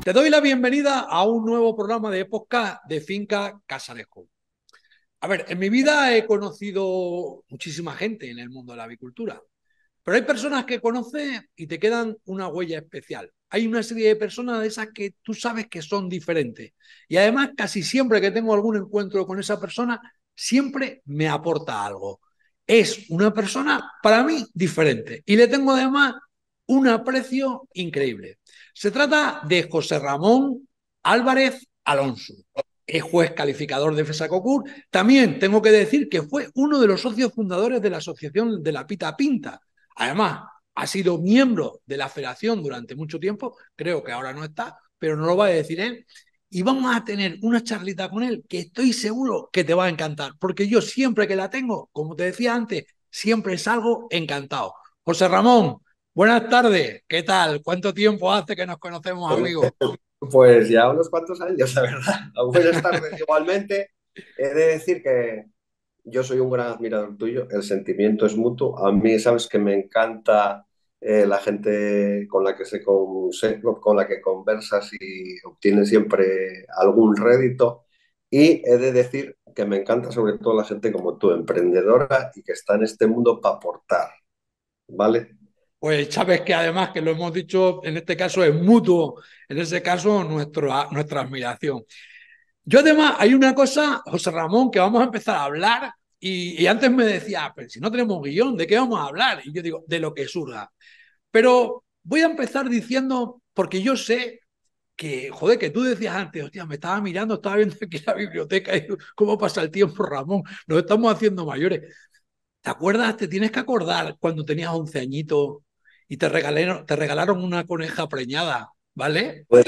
Te doy la bienvenida a un nuevo programa de podcast de Finca Casarejo. A ver, en mi vida he conocido muchísima gente en el mundo de la avicultura, pero hay personas que conoces y te quedan una huella especial. Hay una serie de personas de esas que tú sabes que son diferentes. Y además, casi siempre que tengo algún encuentro con esa persona, siempre me aporta algo. Es una persona, para mí, diferente. Y le tengo además un aprecio increíble. Se trata de José Ramón Álvarez Alonso. Es juez calificador de FESACOCUR. También tengo que decir que fue uno de los socios fundadores de la Asociación de la Pita Pinta. Además, ha sido miembro de la federación durante mucho tiempo, creo que ahora no está, pero no lo va a decir él. Y vamos a tener una charlita con él que estoy seguro que te va a encantar, porque yo siempre que la tengo, como te decía antes, siempre salgo encantado. José Ramón, buenas tardes, ¿qué tal? ¿Cuánto tiempo hace que nos conocemos, amigo? Pues ya unos cuantos años, la verdad. Buenas tardes. Igualmente, he de decir que yo soy un gran admirador tuyo, el sentimiento es mutuo. A mí, sabes que me encanta la gente con la que con la que conversas y obtienes siempre algún rédito. Y he de decir que me encanta sobre todo la gente como tú, emprendedora y que está en este mundo para aportar, ¿vale? Pues sabes que además, que lo hemos dicho, en este caso es mutuo, en ese caso nuestra admiración. Yo además, hay una cosa, José Ramón, que vamos a empezar a hablar y antes me decía, pero si no tenemos guión, ¿de qué vamos a hablar? Y yo digo, de lo que surja. Pero voy a empezar diciendo, porque yo sé que, joder, que tú decías antes, hostia, me estaba mirando, estaba viendo aquí la biblioteca y cómo pasa el tiempo, Ramón, nos estamos haciendo mayores. ¿Te acuerdas? Te tienes que acordar cuando tenías 11 añitos y te regalaron una coneja preñada, ¿vale? Pues,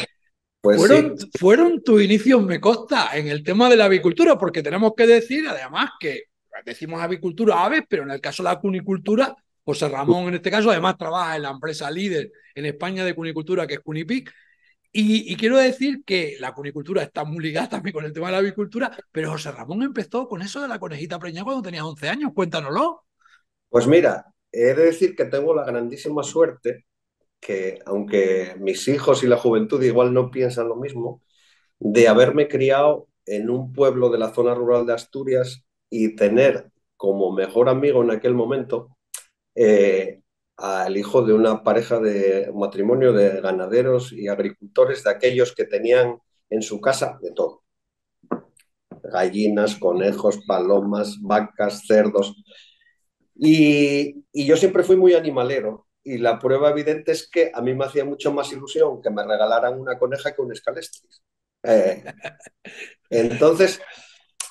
pues Fueron, sí. fueron tus inicios, me consta, en el tema de la avicultura, porque tenemos que decir, además, que decimos avicultura aves, pero en el caso de la cunicultura, José Ramón, en este caso, además trabaja en la empresa líder en España de cunicultura, que es Cunipic. Y quiero decir que la cunicultura está muy ligada también con el tema de la avicultura, pero José Ramón empezó con eso de la conejita preñada cuando tenía 11 años. Cuéntanoslo. Pues mira, he de decir que tengo la grandísima suerte que, aunque mis hijos y la juventud igual no piensan lo mismo, de haberme criado en un pueblo de la zona rural de Asturias y tener como mejor amigo en aquel momento eh, al hijo de una pareja de un matrimonio de ganaderos y agricultores, de aquellos que tenían en su casa de todo: gallinas, conejos, palomas, vacas, cerdos. Y yo siempre fui muy animalero. Y la prueba evidente es que a mí me hacía mucho más ilusión que me regalaran una coneja que un escalestris. Eh, entonces,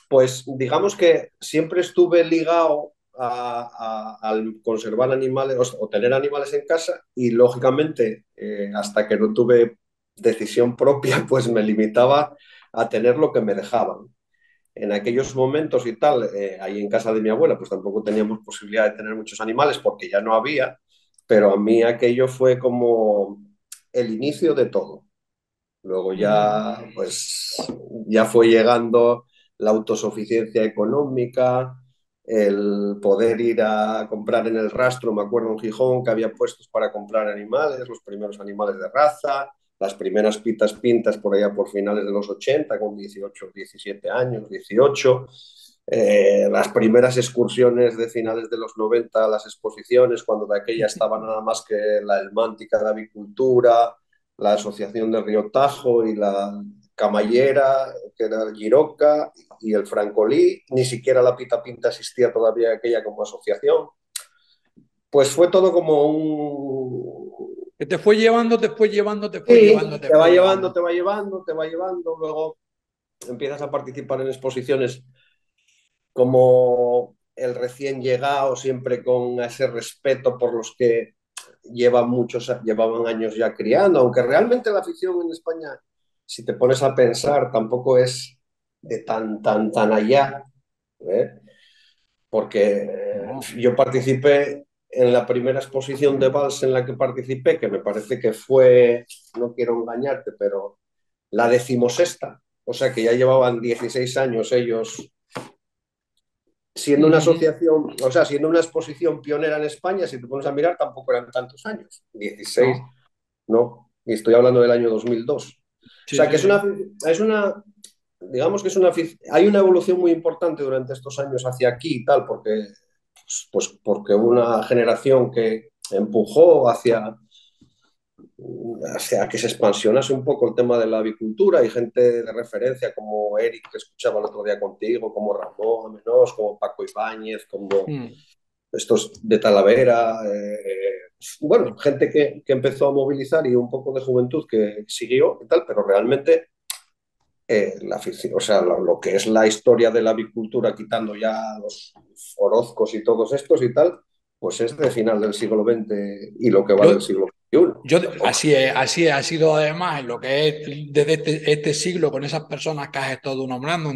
pues digamos que siempre estuve ligado al conservar animales o tener animales en casa y lógicamente hasta que no tuve decisión propia, pues me limitaba a tener lo que me dejaban. En aquellos momentos y tal, ahí en casa de mi abuela, pues tampoco teníamos posibilidad de tener muchos animales porque ya no había, pero a mí aquello fue como el inicio de todo. Luego ya, pues, ya fue llegando la autosuficiencia económica, el poder ir a comprar en el rastro. Me acuerdo en Gijón que había puestos para comprar animales, los primeros animales de raza, las primeras pitas pintas por allá por finales de los 80 con 18, 17 años, 18. Las primeras excursiones de finales de los 90, las exposiciones, cuando de aquella estaba nada más que la Elmántica de Avicultura, la Asociación del Río Tajo y la Camallera, que era el Giroca, y el Francolí. Ni siquiera la Pita Pinta existía todavía aquella como asociación. Pues fue todo como un... Que te fue llevando, te fue llevando, te fue Sí, llevando, te te va fue llevando, llevando. te va llevando, te va llevando. Luego empiezas a participar en exposiciones como el recién llegado, siempre con ese respeto por los que llevaban años ya criando, aunque realmente la afición en España, si te pones a pensar, tampoco es de tan allá, ¿eh? Porque No. yo participé en la primera exposición de vals en la que participé, que me parece que fue, no quiero engañarte, pero la decimosexta, o sea que ya llevaban 16 años ellos siendo una asociación, o sea, siendo una exposición pionera en España. Si te pones a mirar, tampoco eran tantos años, 16, No. ¿no? Y estoy hablando del año 2002. O Sí, sea, que sí, sí. es una, digamos que es una, hay una evolución muy importante durante estos años hacia aquí y tal, porque, pues porque hubo una generación que empujó hacia que se expansionase un poco el tema de la avicultura y gente de referencia como Eric, que escuchaba el otro día contigo, como Ramón Amenós, como Paco Ibáñez, como Mm. estos de Talavera, bueno, Sí. gente que empezó a movilizar y un poco de juventud que siguió y tal, pero realmente la ficción, o sea, lo que es la historia de la avicultura, quitando ya los Orozcos y todos estos y tal, pues es de final del siglo XX y lo que va del Yo, siglo XXI. Tampoco. así es, ha sido además en lo que es desde este siglo con esas personas que has estado nombrando,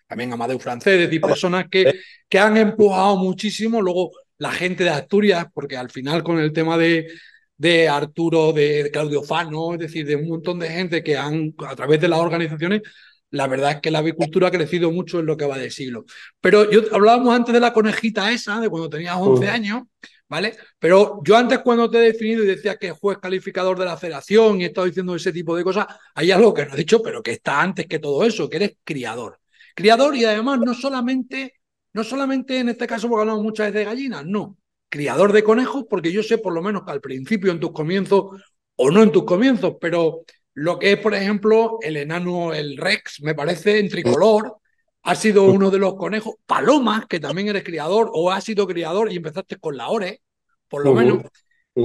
también Amadeu Francés, es decir, personas que han empujado muchísimo, luego la gente de Asturias, porque al final con el tema de Arturo, de Claudio Fano, es decir, de un montón de gente que han, a través de las organizaciones, la verdad es que la avicultura ha crecido mucho en lo que va de siglo. Pero yo hablábamos antes de la conejita esa, de cuando tenías 11 años, ¿vale? Pero yo antes cuando te he definido y decía que juez calificador de la federación y he estado diciendo ese tipo de cosas, hay algo que no he dicho, pero que está antes que todo eso, que eres criador. Criador y además no solamente en este caso porque hablamos muchas veces de gallinas, no. Criador de conejos, porque yo sé por lo menos que al principio en tus comienzos, o no en tus comienzos, pero lo que es, por ejemplo, el enano, el Rex, me parece en tricolor, ha sido uno de los conejos. Palomas, que también eres criador, o has sido criador y empezaste con la ORE, por lo menos.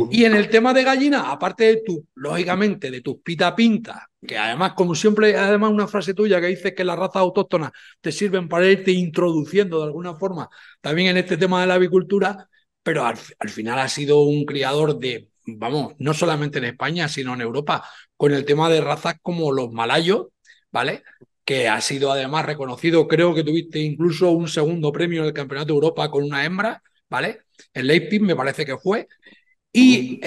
Y en el tema de gallina, aparte de tú, lógicamente, de tus pita pinta, que además, como siempre, además una frase tuya que dice que las razas autóctonas te sirven para irte introduciendo de alguna forma también en este tema de la avicultura, pero al final has sido un criador de, vamos, no solamente en España, sino en Europa, con el tema de razas como los malayos, ¿vale? Que ha sido además reconocido, creo que tuviste incluso un segundo premio en el Campeonato de Europa con una hembra, ¿vale? En Leipzig me parece que fue. Y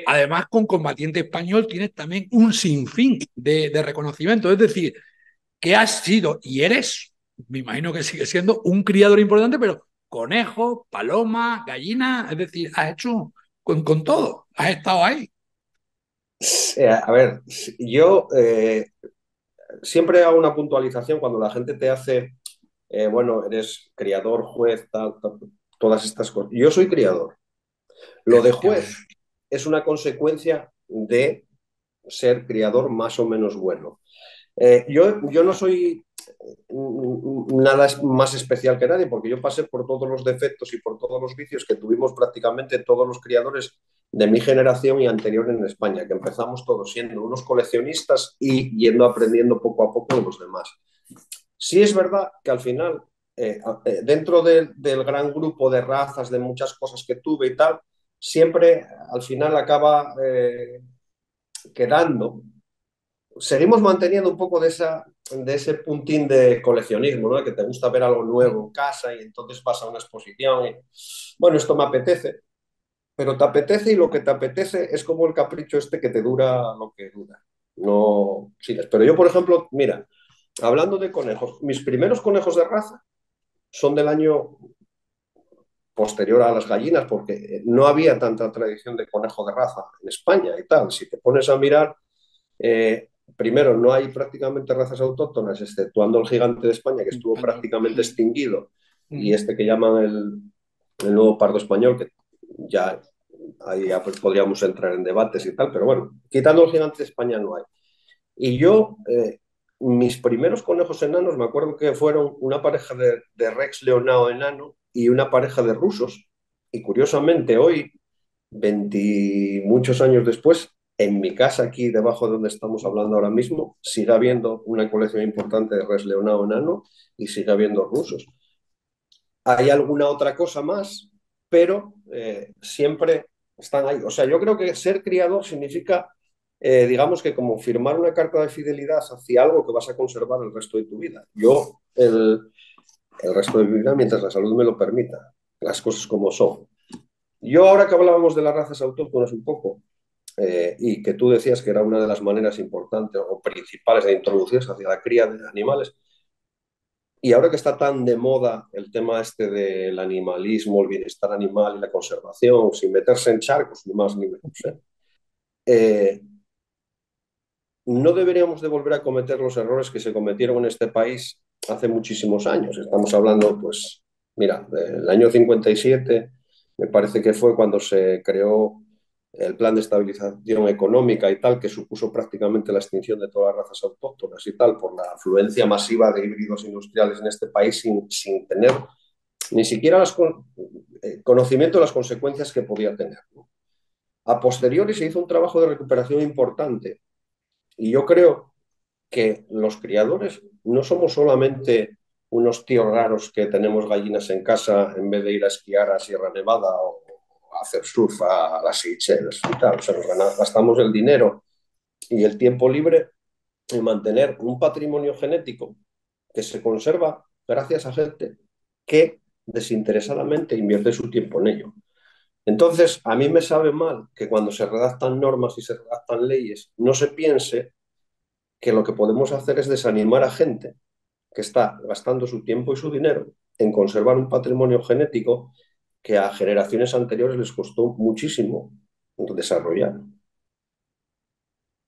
además con Combatiente Español tienes también un sinfín de reconocimiento. Es decir, que has sido y eres, me imagino que sigue siendo un criador importante, pero conejo, paloma, gallina, es decir, has hecho con todo, has estado ahí. A ver, yo siempre hago una puntualización cuando la gente te hace, bueno, eres criador, juez, tal, tal, todas estas cosas. Yo soy criador. Lo de juez Efectivamente. es una consecuencia de ser criador más o menos bueno. Yo no soy nada más especial que nadie, porque yo pasé por todos los defectos y por todos los vicios que tuvimos prácticamente todos los criadores de mi generación y anterior en España, que empezamos todos siendo unos coleccionistas y yendo aprendiendo poco a poco de los demás. Sí es verdad que al final, dentro del gran grupo de razas, de muchas cosas que tuve y tal, siempre al final acaba quedando, seguimos manteniendo un poco de ese puntín de coleccionismo, ¿no? Que te gusta ver algo nuevo en casa y entonces vas a una exposición y, bueno, esto me apetece, pero te apetece y lo que te apetece es como el capricho este que te dura lo que dura. No sigues. Pero yo, por ejemplo, mira, hablando de conejos, mis primeros conejos de raza son del año posterior a las gallinas, porque no había tanta tradición de conejo de raza en España y tal. Si te pones a mirar, primero, no hay prácticamente razas autóctonas, exceptuando el gigante de España, que estuvo Español. prácticamente extinguido, y Mm. este que llaman el nuevo pardo español, que ya ahí ya pues podríamos entrar en debates y tal, pero bueno, quitando el gigante de España no hay. Y yo, mis primeros conejos enanos, me acuerdo que fueron una pareja de Rex Leonao enano y una pareja de rusos. Y curiosamente, hoy, 20 muchos años después, en mi casa, aquí debajo de donde estamos hablando ahora mismo, sigue habiendo una colección importante de Rex Leonao enano y sigue habiendo rusos. Hay alguna otra cosa más, pero siempre están ahí. O sea, yo creo que ser criador significa, digamos que como firmar una carta de fidelidad hacia algo que vas a conservar el resto de tu vida. Yo el resto de mi vida, mientras la salud me lo permita, las cosas como son. Yo ahora que hablábamos de las razas autóctonas un poco, y que tú decías que era una de las maneras importantes o principales de introducirse hacia la cría de animales, y ahora que está tan de moda el tema este del animalismo, el bienestar animal y la conservación, sin meterse en charcos, ni más ni menos, ¿eh? no deberíamos de volver a cometer los errores que se cometieron en este país hace muchísimos años. Estamos hablando, pues, mira, del año 57, me parece que fue cuando se creó el plan de estabilización económica y tal, que supuso prácticamente la extinción de todas las razas autóctonas y tal, por la afluencia masiva de híbridos industriales en este país sin tener ni siquiera conocimiento de las consecuencias que podía tener, ¿no? A posteriori se hizo un trabajo de recuperación importante y yo creo que los criadores no somos solamente unos tíos raros que tenemos gallinas en casa en vez de ir a esquiar a Sierra Nevada o a hacer surf a las Seychelles y tal. O sea, nos gastamos el dinero y el tiempo libre en mantener un patrimonio genético que se conserva gracias a gente que desinteresadamente invierte su tiempo en ello. Entonces, a mí me sabe mal que cuando se redactan normas y se redactan leyes no se piense que lo que podemos hacer es desanimar a gente que está gastando su tiempo y su dinero en conservar un patrimonio genético que a generaciones anteriores les costó muchísimo desarrollar.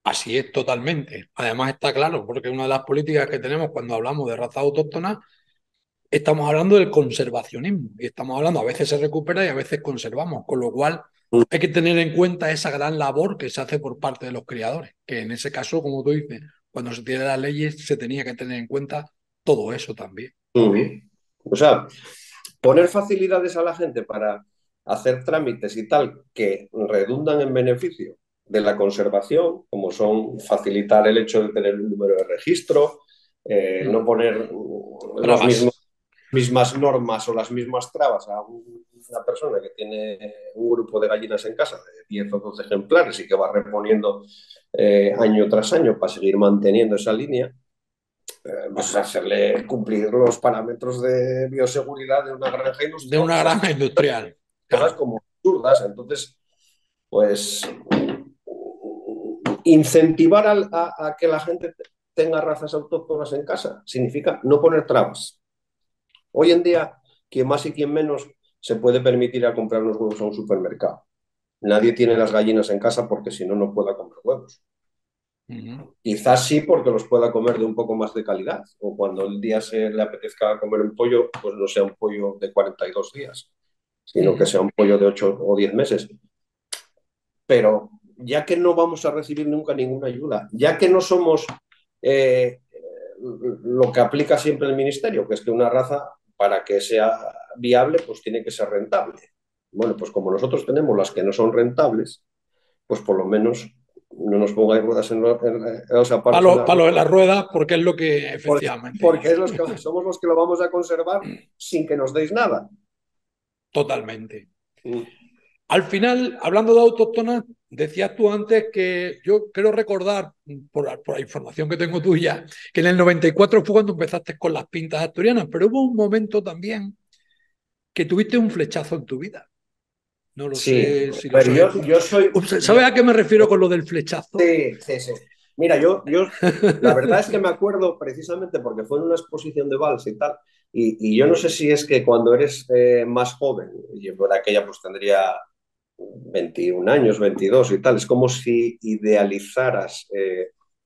Así es, totalmente. Además está claro, porque una de las políticas que tenemos cuando hablamos de razas autóctonas, estamos hablando del conservacionismo. Y estamos hablando, a veces se recupera y a veces conservamos. Con lo cual hay que tener en cuenta esa gran labor que se hace por parte de los criadores. Que en ese caso, como tú dices, cuando se tienen las leyes se tenía que tener en cuenta todo eso también. O sea, poner facilidades a la gente para hacer trámites y tal que redundan en beneficio de la conservación, como son facilitar el hecho de tener un número de registro, no poner los Trabas. mismas normas o las mismas trabas a una persona que tiene un grupo de gallinas en casa de 10 o 12 ejemplares y que va reponiendo año tras año para seguir manteniendo esa línea, pues hacerle cumplir los parámetros de bioseguridad de una granja De industrial, una esas granja industrial. cosas Claro. como absurdas. Entonces, pues incentivar a que la gente tenga razas autóctonas en casa significa no poner trabas. Hoy en día, quien más y quien menos se puede permitir a comprar los huevos a un supermercado. Nadie tiene las gallinas en casa porque si no, no pueda comer huevos. Quizás sí porque los pueda comer de un poco más de calidad, o cuando el día se le apetezca comer un pollo, pues no sea un pollo de 42 días, sino que sea un pollo de 8 o 10 meses. Pero ya que no vamos a recibir nunca ninguna ayuda, ya que no somos lo que aplica siempre el ministerio, que es que una raza, para que sea viable, pues tiene que ser rentable. Bueno, pues como nosotros tenemos las que no son rentables, pues por lo menos no nos pongáis ruedas o sea, palos en Palo, las palo de ruedas, la rueda, porque es lo que efectivamente. porque es los que, somos los que lo vamos a conservar sin que nos deis nada. Totalmente. Al final, hablando de autóctonas, decías tú antes que yo quiero recordar, por la información que tengo tuya, que en el 94 fue cuando empezaste con las pintas asturianas, pero hubo un momento también que tuviste un flechazo en tu vida. No lo Sí, sé si a lo ver, sabes. yo soy, ¿Sabes a qué me refiero con lo del flechazo? sí, sí, sí. Mira, la verdad es que me acuerdo precisamente porque fue en una exposición de vals y tal, y yo no sé si es que cuando eres más joven, y yo por aquella pues tendría 21 años, 22 y tal, es como si idealizaras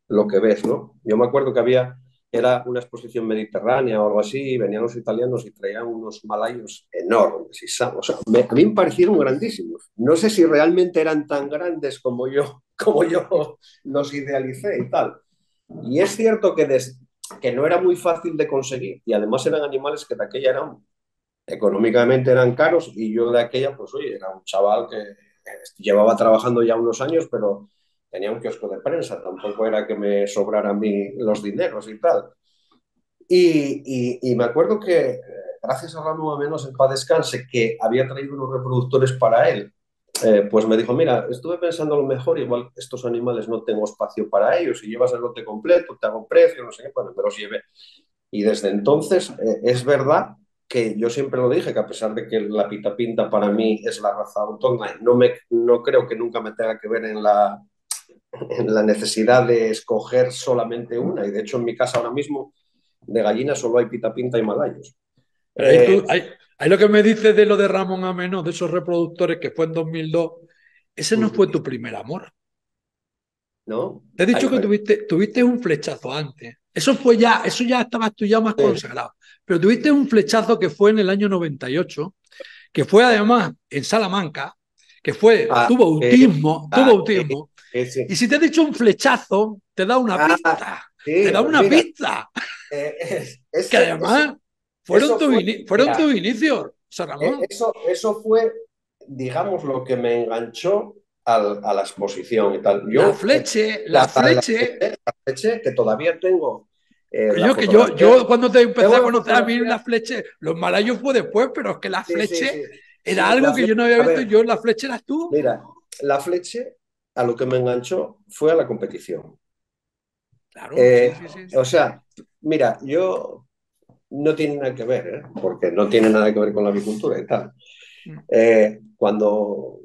lo que ves, ¿no? Yo me acuerdo que era una exposición mediterránea o algo así, y venían los italianos y traían unos malayos enormes y sanos. O sea, a mí me parecieron grandísimos. No sé si realmente eran tan grandes como yo los idealicé y tal. Y es cierto que no era muy fácil de conseguir y además eran animales que de aquella económicamente eran caros y yo de aquella, pues oye, era un chaval que llevaba trabajando ya unos años, pero tenía un kiosco de prensa, tampoco era que me sobrara a mí los dineros y tal. Y me acuerdo que, gracias a Ramón a menos en paz descanse, que había traído unos reproductores para él, pues me dijo, mira, estuve pensando a lo mejor, igual estos animales no tengo espacio para ellos, si llevas el lote completo, te hago precio, no sé qué, bueno, me los llevé. Y desde entonces es verdad que yo siempre lo dije, que a pesar de que la pita pinta para mí es la raza autóctona, no creo que nunca me tenga que ver en la necesidad de escoger solamente una. Y de hecho en mi casa ahora mismo de gallinas solo hay pita pinta y malayos. Pero ahí, Eh, ahí lo que me dices de lo de Ramón Ameno, de esos reproductores que fue en 2002, ese no fue tu primer amor. ¿no? Te he dicho que tuviste un flechazo antes. Eso ya estabas tú ya más consagrado. Pero tuviste un flechazo que fue en el año 98, que fue además en Salamanca, que fue Ah, tu sí, bautismo. sí. Y si te he dicho un flechazo, te da una Ah, pista. Te sí, da pues una mira, pista. Que ese, además eso fue, fueron mira, tus inicios, José Ramón. eso fue, digamos, lo que me enganchó a la exposición y tal. La Yo, fleche, la, la la fleche. leche, que todavía tengo la Que fotografía, yo cuando te empecé tengo a la conocer a mí la fotografía, fleche, los malayos fue después, pero es que la sí, sí, fleche sí, era sí, algo la que yo flecha, no había a visto. ver, Yo, la fleche eras tú. mira, la fleche a lo que me enganchó fue a la competición. Claro, Eh, sí, sí, sí, o sí. sea, mira, yo no tiene nada que ver, ¿eh? Porque no tiene nada que ver con la avicultura y tal. Mm. Cuando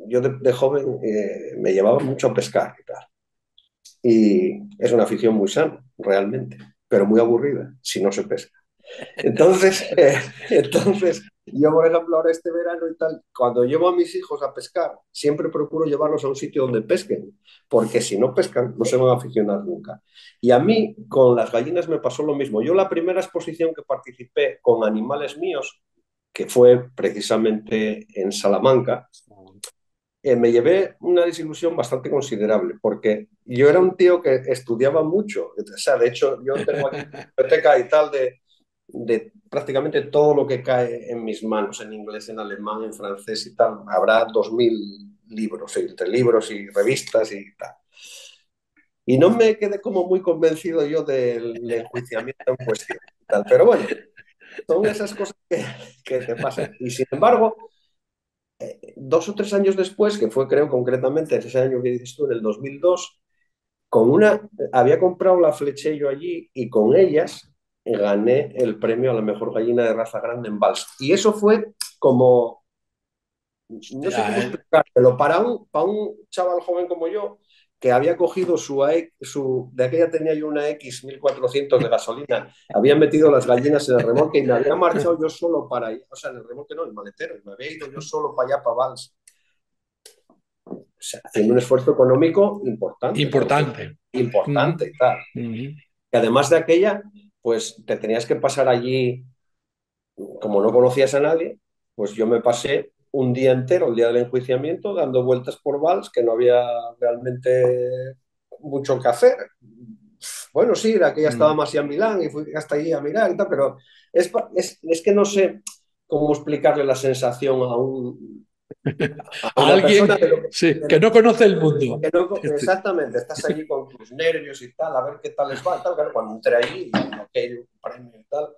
yo de joven me llevaba mucho a pescar y tal. Y es una afición muy sana, realmente, pero muy aburrida si no se pesca. Entonces, yo, por ejemplo, ahora este verano y tal, cuando llevo a mis hijos a pescar, siempre procuro llevarlos a un sitio donde pesquen, porque si no pescan, no se van a aficionar nunca. Y a mí, con las gallinas me pasó lo mismo. Yo la primera exposición que participé con animales míos, que fue precisamente en Salamanca, me llevé una desilusión bastante considerable, porque yo era un tío que estudiaba mucho. O sea, de hecho, yo tengo aquí una biblioteca y tal de prácticamente todo lo que cae en mis manos, en inglés, en alemán, en francés y tal. Habrá 2000 libros, entre libros y revistas y tal. Y no me quedé como muy convencido yo del enjuiciamiento en cuestión y tal. Pero bueno, son esas cosas que te pasan. Y sin embargo, 2 o 3 años después, que fue creo concretamente ese año que dices tú, en el 2002, había comprado la fleché yo allí y con ellas gané el premio a la mejor gallina de raza grande en Vals. Y eso fue como, no sé cómo Hostia, explicártelo, para un chaval joven como yo, que había cogido de aquella tenía yo una X 1400 de gasolina, había metido las gallinas en el remolque y me había marchado yo solo para allá, o sea, en el remolque no, en el maletero, y me había ido yo solo para allá, para Vals, o sea, haciendo un esfuerzo económico importante, porque importante. importante Mm, y tal. mm. Y además de aquella, pues te tenías que pasar allí, como no conocías a nadie, pues yo me pasé un día entero, el día del enjuiciamiento, dando vueltas por Vals, que no había realmente mucho que hacer. Bueno, sí, de aquella estaba Mm. más en Milán y fui hasta allí a mirar y tal, pero es que no sé cómo explicarle la sensación a una Alguien, persona sí, de que lo no conoce el mundo. que no, exactamente, estás allí con tus nervios y tal, a ver qué tal les va, tal, claro, cuando entré allí, aquello, premio y tal,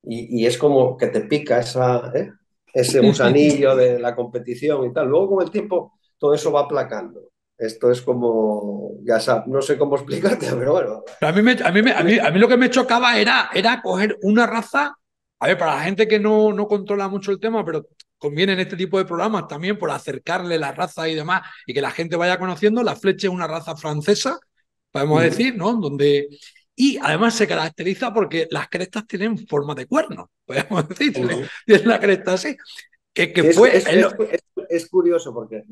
y es como que te pica ese gusanillo de la competición y tal. Luego con el tiempo todo eso va aplacando. Esto es como, ya sabes, no sé cómo explicarte, pero bueno. Pero a mí lo que me chocaba era coger una raza. A ver, para la gente que no controla mucho el tema, pero conviene en este tipo de programas también por acercarle la raza y demás y que la gente vaya conociendo. La flecha es una raza francesa, podemos decir, ¿no? Y además se caracteriza porque las crestas tienen forma de cuerno, podemos decir. Tiene la cresta así. Que Sí, fue. es curioso porque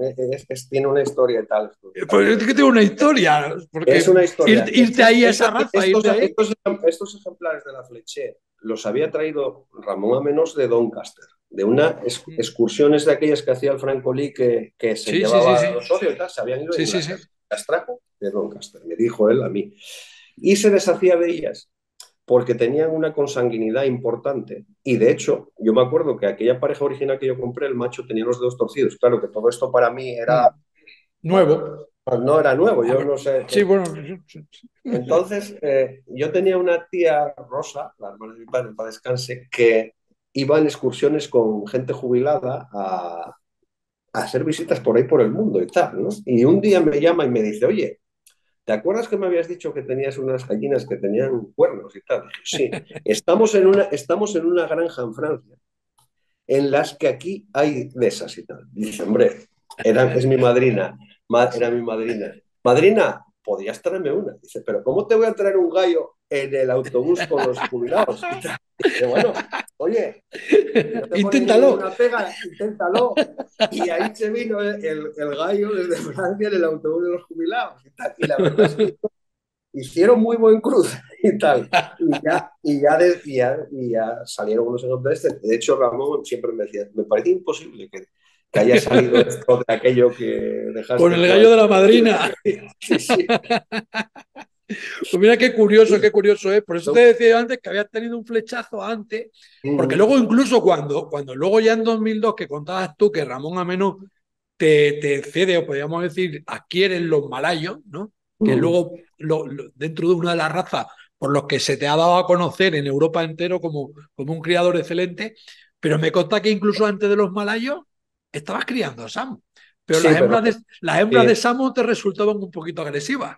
tiene una historia y tal. Pues es que tengo una historia, Es porque una historia. irte ahí a esa raza, irte ahí. Estos ejemplares de la Fleché los había traído Ramón Amenós de Doncaster, de unas excursiones de aquellas que hacía el Francolí que se Sí, sí, sí, llevaba a sí. Osorio y tal, se habían ido a Sí, sí, sí. Inglaterra. Las trajo de Doncaster, me dijo él a mí. Y se deshacía de ellas porque tenían una consanguinidad importante. Y de hecho, yo me acuerdo que aquella pareja original que yo compré, el macho tenía los dedos torcidos. Claro que todo esto para mí era, bueno, Nuevo. no era nuevo, A yo ver, no sé. sí, bueno. Entonces, yo tenía una tía, Rosa, la hermana de mi padre, para descanse, que iba en excursiones con gente jubilada a hacer visitas por ahí por el mundo y tal, ¿no? Y un día me llama y me dice, oye, ¿te acuerdas que me habías dicho que tenías unas gallinas que tenían cuernos y tal? Dije, sí, estamos en una granja en Francia, en las que aquí hay de esas y tal. Y dice, hombre, es mi madrina, era mi madrina. Madrina, podías traerme una. Dice, pero ¿cómo te voy a traer un gallo en el autobús con los jubilados? Y dice, bueno, oye, si no te pone Inténtalo. ninguna pega, inténtalo. Y ahí se vino el gallo desde Francia en el autobús de los jubilados y tal. Y la verdad es que hicieron muy buen cruce y tal. Y ya salieron unos ejemplos de este. De hecho, Ramón siempre me decía, me parece imposible que haya salido esto de aquello que Con dejaste el tú gallo ahí. de la madrina. Sí, sí. Pues mira qué curioso es. Por eso te decía yo antes que habías tenido un flechazo antes, porque luego incluso cuando luego ya en 2002 que contabas tú que Ramón Ameno te cede, o podríamos decir, adquieren los malayos, ¿no? Que luego dentro de una de las razas por los que se te ha dado a conocer en Europa entero como un criador excelente, pero me consta que incluso antes de los malayos estabas criando Samo. Pero Sí, pero las hembras de sí, Samo te resultaban un poquito agresivas.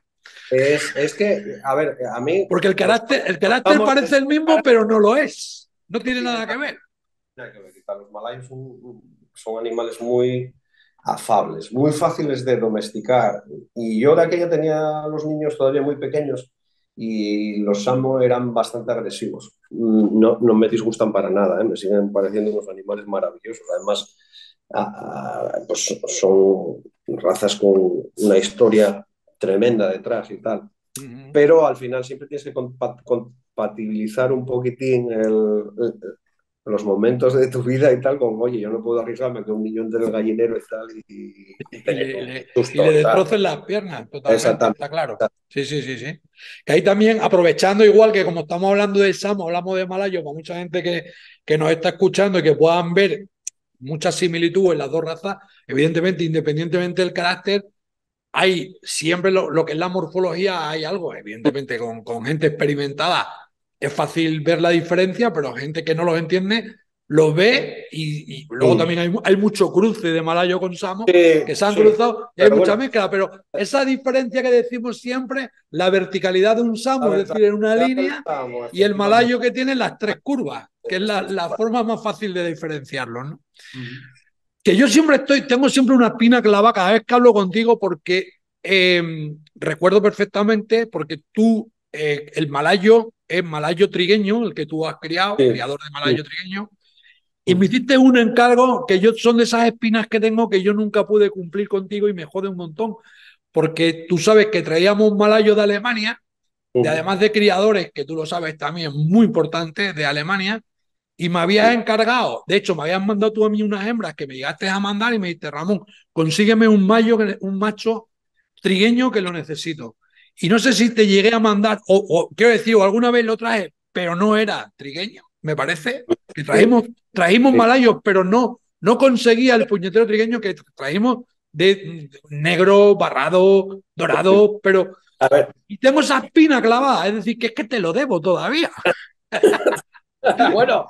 es que, a ver, a mí Porque el los carácter amos parece el mismo, pero no lo es. No tiene tienen nada que ver. nada que ver. Los malayos son animales muy afables, muy fáciles de domesticar. Y yo de aquella tenía a los niños todavía muy pequeños y los Samo eran bastante agresivos. No, no me disgustan para nada, ¿eh? Me siguen pareciendo unos animales maravillosos. Además, pues son razas con una historia tremenda detrás y tal. Uh -huh. Pero al final siempre tienes que compatibilizar un poquitín los momentos de tu vida y tal, con, oye, yo no puedo arriesgarme que un niño entre el gallinero y tal y Y tener un y susto. le O sea, destrocen las piernas totalmente, exactamente. está claro. Sí, sí, sí, sí. Que ahí también, aprovechando igual que como estamos hablando de Samo, hablamos de Malayo, para mucha gente que nos está escuchando y que puedan ver muchas similitudes en las dos razas, evidentemente, independientemente del carácter, hay siempre lo que es la morfología, hay algo, evidentemente, con gente experimentada es fácil ver la diferencia, pero gente que no los entiende los ve y luego Mm. también hay mucho cruce de malayo con samo Sí, que se han sí, cruzado y hay pero mucha bueno, mezcla, pero esa diferencia que decimos siempre, la verticalidad de un a samo, es ver, decir, en una ya línea, pensábamos, y el efectivamente. malayo que tiene las tres curvas, que es la forma más fácil de diferenciarlo, ¿no? Que yo siempre tengo siempre una espina clavada cada vez que hablo contigo porque recuerdo perfectamente, porque tú, el malayo es malayo trigueño, el que tú has criado, Sí, criador de sí. malayo trigueño, y me hiciste un encargo que yo son de esas espinas que tengo que yo nunca pude cumplir contigo y me jode un montón, porque tú sabes que traíamos un malayo de Alemania, de además de criadores, que tú lo sabes también, muy importantes de Alemania, y me habías encargado, de hecho, me habías mandado tú a mí unas hembras que me llegaste a mandar y me dijiste, Ramón, consígueme un macho trigueño que lo necesito. Y no sé si te llegué a mandar, o quiero decir, o alguna vez lo traje, pero no era trigueño, me parece, que Sí, trajimos sí. malayos, pero no conseguía el puñetero trigueño que trajimos de negro, barrado, dorado, pero... A ver, Y tengo esa espina clavada, es decir, que es que te lo debo todavía. bueno,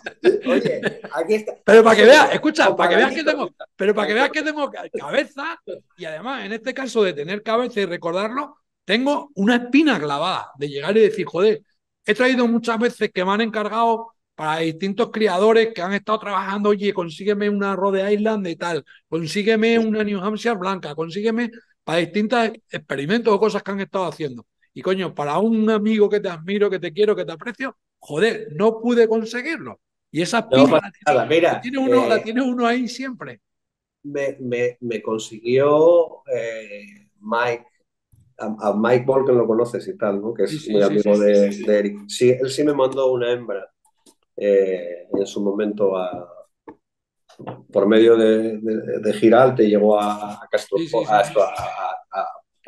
oye, aquí está, Pero aquí para que somos veas, dos, escucha, con para que veas que malayitos y tengo, tal. pero para que veas que tengo cabeza y además en este caso de tener cabeza y recordarlo, tengo una espina clavada de llegar y decir, joder, he traído muchas veces que me han encargado para distintos criadores que han estado trabajando, oye, consígueme una Rhode Island de tal, consígueme una New Hampshire blanca, consígueme para distintos experimentos o cosas que han estado haciendo. Y coño, para un amigo que te admiro, que te quiero, que te aprecio, joder, no pude conseguirlo. Y esa No espina pasa nada. Mira, la tiene uno ahí siempre. me consiguió Mike, a Mike Ball, que lo conoces y tal, ¿no? Que Sí, es sí, muy sí, amigo sí. de Eric. Sí, él sí me mandó una hembra en su momento por medio de Giralte, llegó a Castro, Sí, sí, sí, sí. joder,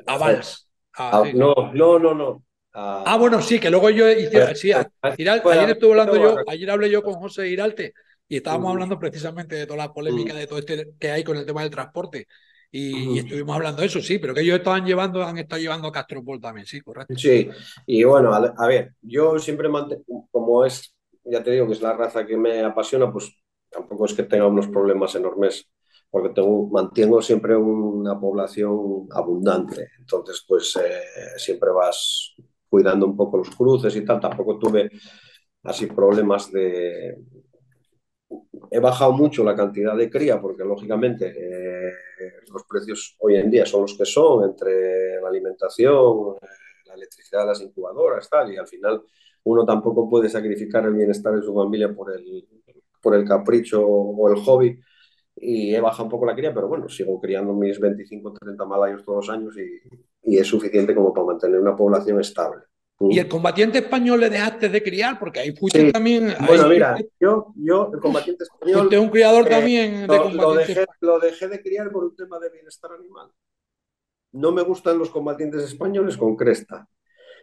Avance. Ah, sí, sí. no, no, no, no. Bueno, sí, que luego yo hice, sí, ayer estuve hablando yo, ayer hablé yo con José Giralte y estábamos hablando precisamente de toda la polémica de todo este que hay con el tema del transporte. Y estuvimos hablando de eso, sí, pero que ellos han estado llevando Castropol también, sí, correcto. Sí, y bueno, a ver, yo siempre mantengo, como es, ya te digo que es la raza que me apasiona, pues tampoco es que tenga unos problemas enormes, porque mantengo siempre una población abundante. Entonces, pues siempre vas cuidando un poco los cruces y tal. Tampoco tuve así problemas de... He bajado mucho la cantidad de cría porque lógicamente los precios hoy en día son los que son entre la alimentación, la electricidad de las incubadoras, tal, y al final uno tampoco puede sacrificar el bienestar de su familia por el capricho o el hobby, y he bajado un poco la cría, pero bueno, sigo criando mis 25 o 30 malayos todos los años y es suficiente como para mantener una población estable. ¿Y el combatiente español le dejaste de criar? Porque ahí fuiste Sí, también, ahí bueno, mira, yo el combatiente fuiste español, un criador también de combatiente español. lo dejé de criar por un tema de bienestar animal. No me gustan los combatientes españoles con cresta.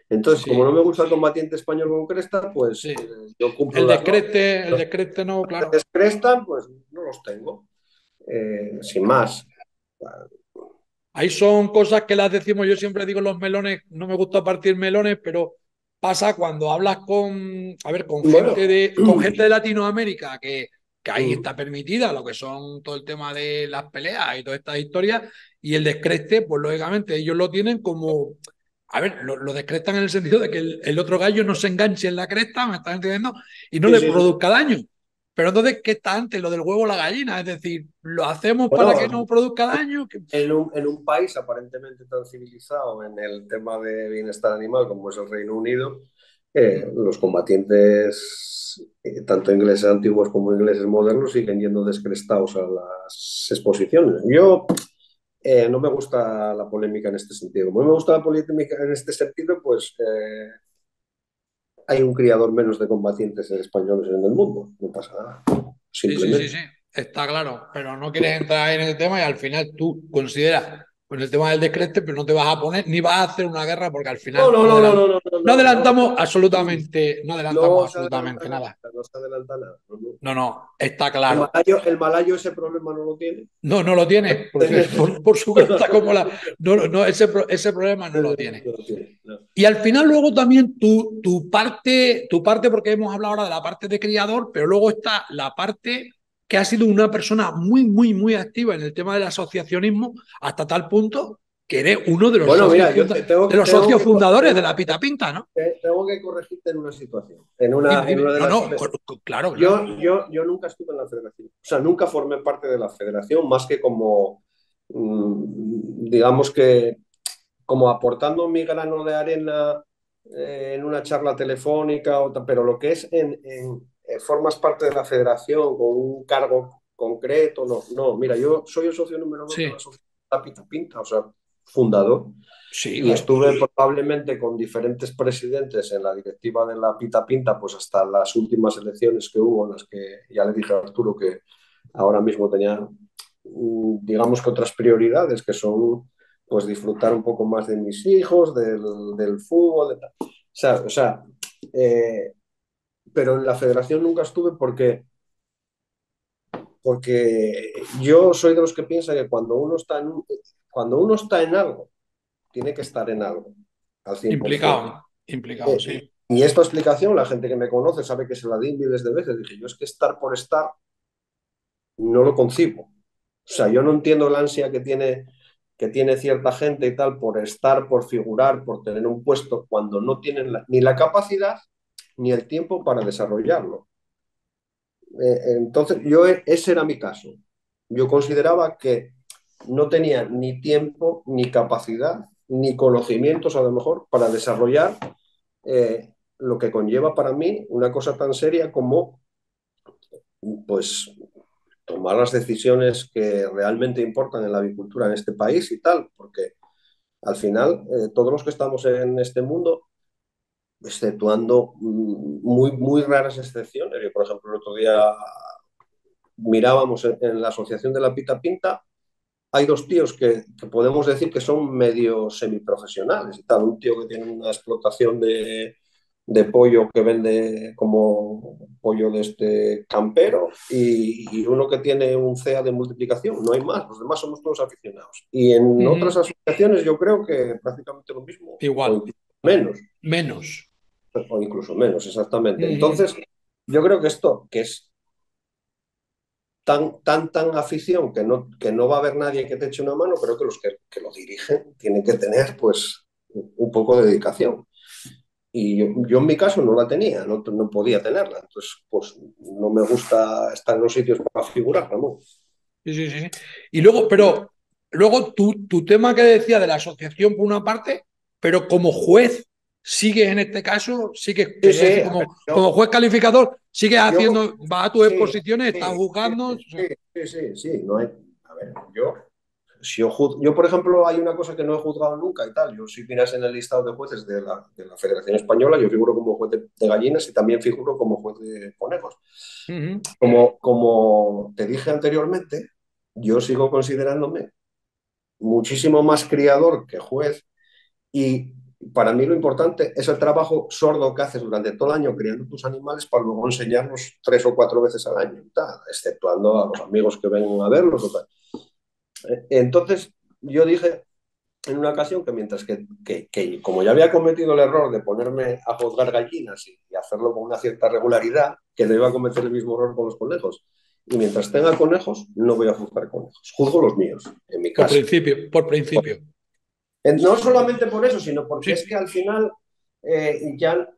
Entonces, como no Sí, me gusta el combatiente español con cresta, pues sí. yo cumplo las normas. El descreste no, claro. Los crestan, pues no los tengo, sin más. Ahí son cosas que las decimos, yo siempre digo los melones, no me gusta partir melones, pero pasa cuando hablas con, a ver, Bueno, con gente de Latinoamérica que ahí está permitida, lo que son todo el tema de las peleas y todas estas historias, y el descreste, pues lógicamente ellos lo tienen como, a ver, lo descrestan en el sentido de que el otro gallo no se enganche en la cresta, ¿me estás entendiendo? Y no sí, le sí, sí. produzca daño. Pero entonces, ¿qué está antes? Lo del huevo o la gallina, es decir, ¿lo hacemos para que Bueno, no produzca daño? en un país aparentemente tan civilizado en el tema de bienestar animal como es el Reino Unido, los combatientes, tanto ingleses antiguos como ingleses modernos, siguen yendo descrestados a las exposiciones. Yo no me gusta la polémica en este sentido. Como no me gusta la polémica en este sentido, pues hay un criador menos de combatientes españoles en el mundo. No pasa nada, Sí, sí, sí, simplemente. sí, está claro, pero no quieres entrar en el tema y al final tú consideras con el tema del descreste, pero no te vas a poner ni vas a hacer una guerra porque al No, final no, no, no, no, no, no, no, no adelantamos no se adelanta absolutamente nada, nada. no se adelanta nada. No, no. No, no, está claro. El malayo ese problema no lo tiene. No, no lo tiene, porque por su cresta como la. No, no, ese problema no lo tiene. No lo tiene, no. Y al final luego también tu parte, porque hemos hablado ahora de la parte de criador, pero luego está la parte que ha sido una persona muy, muy, muy activa en el tema del asociacionismo, hasta tal punto que eres uno de los Bueno, socios, mira, yo de los socios fundadores de la Pita Pinta, ¿no? tengo que corregirte en una situación, Dime, en dime. una de No, las... no, claro, claro. Yo nunca estuve en la federación, o sea, nunca formé parte de la federación, más que como, digamos que, como aportando mi grano de arena en una charla telefónica, pero lo que es formas parte de la federación con un cargo concreto, no, no, mira, yo soy el socio número 2 de la Sí, sociedad Pita Pinta, o sea, fundador, sí, y claro. estuve probablemente con diferentes presidentes en la directiva de la Pita Pinta, pues hasta las últimas elecciones que hubo, en las que ya le dije a Arturo que ahora mismo tenía, digamos que otras prioridades, que son pues disfrutar un poco más de mis hijos, del fútbol, de tal. O sea eh, pero en la federación nunca estuve porque yo soy de los que piensan que cuando uno está en algo, tiene que estar en algo al 100%. Implicado, implicado, sí. Y esta explicación, la gente que me conoce sabe que se la di miles de veces. Dije, yo es que estar por estar no lo concibo. O sea, yo no entiendo la ansia que tiene cierta gente y tal por estar, por figurar, por tener un puesto, cuando no tienen ni la capacidad ni el tiempo para desarrollarlo. Entonces, ese era mi caso. Yo consideraba que no tenía ni tiempo, ni capacidad, ni conocimientos a lo mejor para desarrollar lo que conlleva para mí una cosa tan seria como pues tomar las decisiones que realmente importan en la avicultura en este país y tal, porque al final todos los que estamos en este mundo, exceptuando muy raras excepciones, yo por ejemplo el otro día mirábamos la asociación de la Pita Pinta, hay dos tíos que podemos decir que son medio semiprofesionales y tal. Un tío que tiene una explotación de pollo que vende como pollo de este campero y uno que tiene un CEA de multiplicación. No hay más, los demás somos todos aficionados. Y en otras Ujú. asociaciones yo creo que prácticamente lo mismo o Igual, incluso menos, menos. o incluso menos, exactamente. Ujú. Entonces, yo creo que esto, que es tan afición que no va a haber nadie que te eche una mano, creo que los que lo dirigen tienen que tener pues un poco de dedicación. Y yo en mi caso no la tenía, no podía tenerla. Entonces, pues no me gusta estar en los sitios para figurar, ¿no? Sí, sí, sí, sí. Y luego, pero luego tu tema que decía de la asociación por una parte, pero como juez sigues en este caso, sigues, Sí, quería sí, decir, a ver, como juez calificador, sigues yo, haciendo, vas a tus sí, exposiciones, estás sí, sí, juzgando. sí, sí, sí, sí, no hay, a ver, yo, por ejemplo, hay una cosa que no he juzgado nunca y tal. Yo, si miras en el listado de jueces de la Federación Española, yo figuro como juez de gallinas y también figuro como juez de conejos. Uh-huh. Como te dije anteriormente, yo sigo considerándome muchísimo más criador que juez y para mí lo importante es el trabajo sordo que haces durante todo el año criando tus animales para luego enseñarlos 3 o 4 veces al año, tal, exceptuando a los amigos que ven a verlos. O tal. Entonces, yo dije en una ocasión que mientras que como ya había cometido el error de ponerme a juzgar gallinas y hacerlo con una cierta regularidad, que no iba a cometer el mismo error con los conejos. Y mientras tenga conejos, no voy a juzgar conejos. Juzgo los míos, en mi Por casa. principio, por principio. No solamente por eso, sino porque es Sí, que al final ya...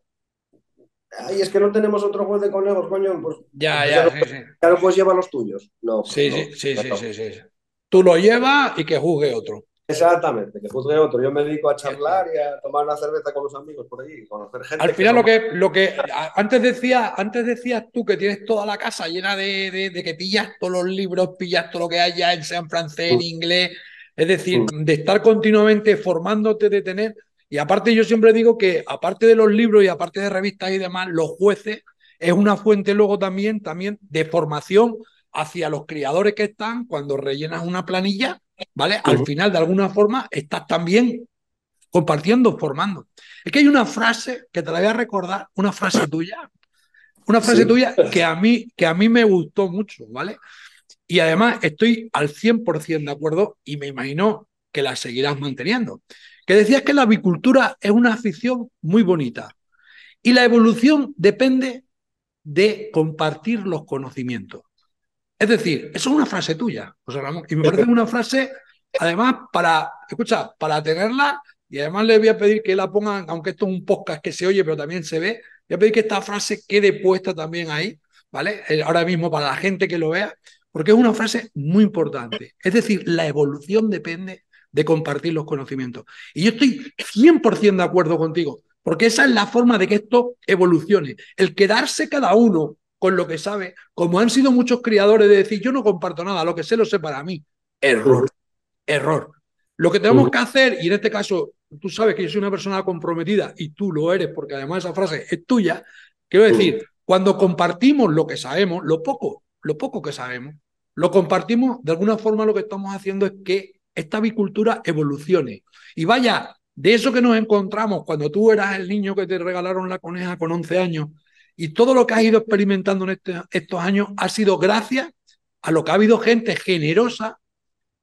Ay, es que no tenemos otro juez de conejos, coño, ya, pues ya, sí, sí. ya no puedes llevar los tuyos. No, pues Sí, no. sí, sí, sí, No. sí, sí. Tú lo llevas y que juzgue otro. Exactamente, que juzgue otro. Yo me dedico a Ya está. charlar y a tomar una cerveza con los amigos por allí, conocer Al gente que final son... antes decías tú que tienes toda la casa llena de que pillas todos los libros, pillas todo lo que haya, sea en francés, en inglés, es decir, de estar continuamente formándote, de tener, y aparte yo siempre digo que aparte de los libros y aparte de revistas y demás, los jueces es una fuente luego también de formación hacia los criadores que están cuando rellenas una planilla, ¿vale? Al final, de alguna forma, estás también compartiendo, formando. Es que hay una frase que te la voy a recordar, una frase Sí, tuya que a mí me gustó mucho, ¿vale? Y además estoy al 100% de acuerdo y me imagino que la seguirás manteniendo. Que decías que la avicultura es una afición muy bonita y la evolución depende de compartir los conocimientos. Es decir, eso es una frase tuya, José Ramón, y me parece una frase, además, escucha, para tenerla, y además le voy a pedir que la pongan, aunque esto es un podcast que se oye, pero también se ve, voy a pedir que esta frase quede puesta también ahí, ¿vale? Ahora mismo para la gente que lo vea, porque es una frase muy importante. Es decir, la evolución depende de compartir los conocimientos. Y yo estoy 100% de acuerdo contigo, porque esa es la forma de que esto evolucione. El quedarse cada uno con lo que sabe, como han sido muchos criadores de decir, yo no comparto nada, lo que sé lo sé para mí. Error, error. Lo que tenemos que hacer, y en este caso, tú sabes que yo soy una persona comprometida y tú lo eres, porque además esa frase es tuya, quiero decir, cuando compartimos lo que sabemos, lo poco que sabemos, lo compartimos, de alguna forma lo que estamos haciendo es que esta avicultura evolucione. Y vaya, de eso que nos encontramos cuando tú eras el niño que te regalaron la coneja con 11 años, y todo lo que has ido experimentando en estos años ha sido gracias a lo que ha habido gente generosa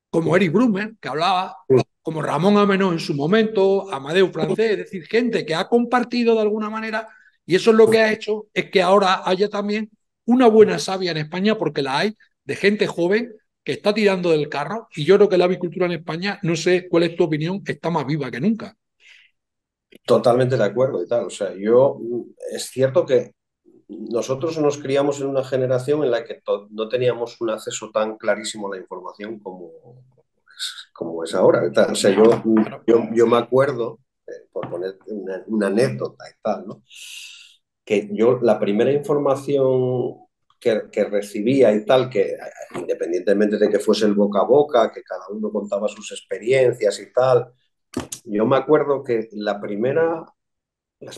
como Eric Brumer, que hablaba, como Ramón Amenó en su momento, Amadeu Francés, es decir, gente que ha compartido de alguna manera y eso es lo que ha hecho es que ahora haya también una buena savia en España porque la hay de gente joven que está tirando del carro y yo creo que la avicultura en España, no sé cuál es tu opinión, está más viva que nunca. totalmente de acuerdo y tal. O sea, es cierto que nosotros nos criamos en una generación en la que no teníamos un acceso tan clarísimo a la información como es ahora. Y tal. O sea, No, claro. yo me acuerdo, por poner una anécdota y tal, ¿no? Que yo la primera información que recibía y tal, que independientemente de que fuese el boca a boca, que cada uno contaba sus experiencias y tal, yo me acuerdo que las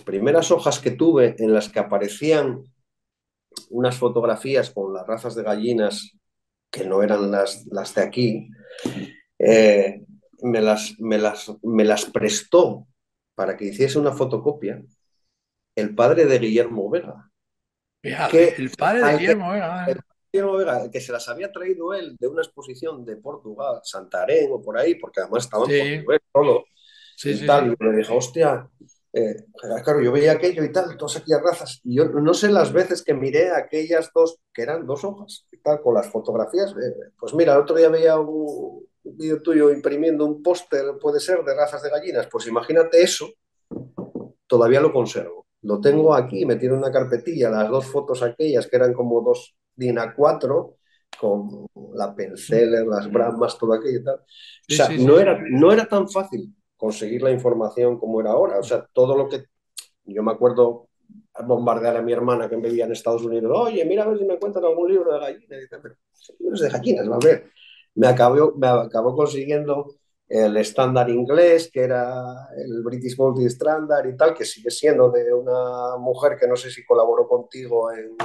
primeras hojas que tuve en las que aparecían unas fotografías con las razas de gallinas que no eran las de aquí, eh, me las prestó para que hiciese una fotocopia el padre de Guillermo Vega, Fíjate, que el padre de al que Guillermo el Vega. Guillermo Vega, que se las había traído él de una exposición de Portugal, Santarém o por ahí, porque además estaba en Sí, portugués todo, sí, y sí, tal, sí. y me dijo, hostia, claro, yo veía aquello y tal, todas aquellas razas, y yo no sé las veces que miré aquellas dos, que eran 2 hojas, y tal, con las fotografías, pues mira, el otro día veía un vídeo tuyo imprimiendo un póster, puede ser, de razas de gallinas, pues imagínate eso, todavía lo conservo. Lo tengo aquí, metido en una carpetilla, las 2 fotos aquellas que eran como 2 DIN A4, con la Penceller, las Brahmas, todo aquello y tal. O Sí, sea, sí, sí. no era tan fácil conseguir la información como era ahora. O sea, todo lo que yo me acuerdo bombardear a mi hermana que vivía en Estados Unidos. Oye, mira a ver si me encuentran algún libro de gallinas. Y dice, pero libros de gallinas, va a ver. Me acabó consiguiendo el estándar inglés, que era el British Multi Standard y tal, que sigue siendo de una mujer que no sé si colaboró contigo en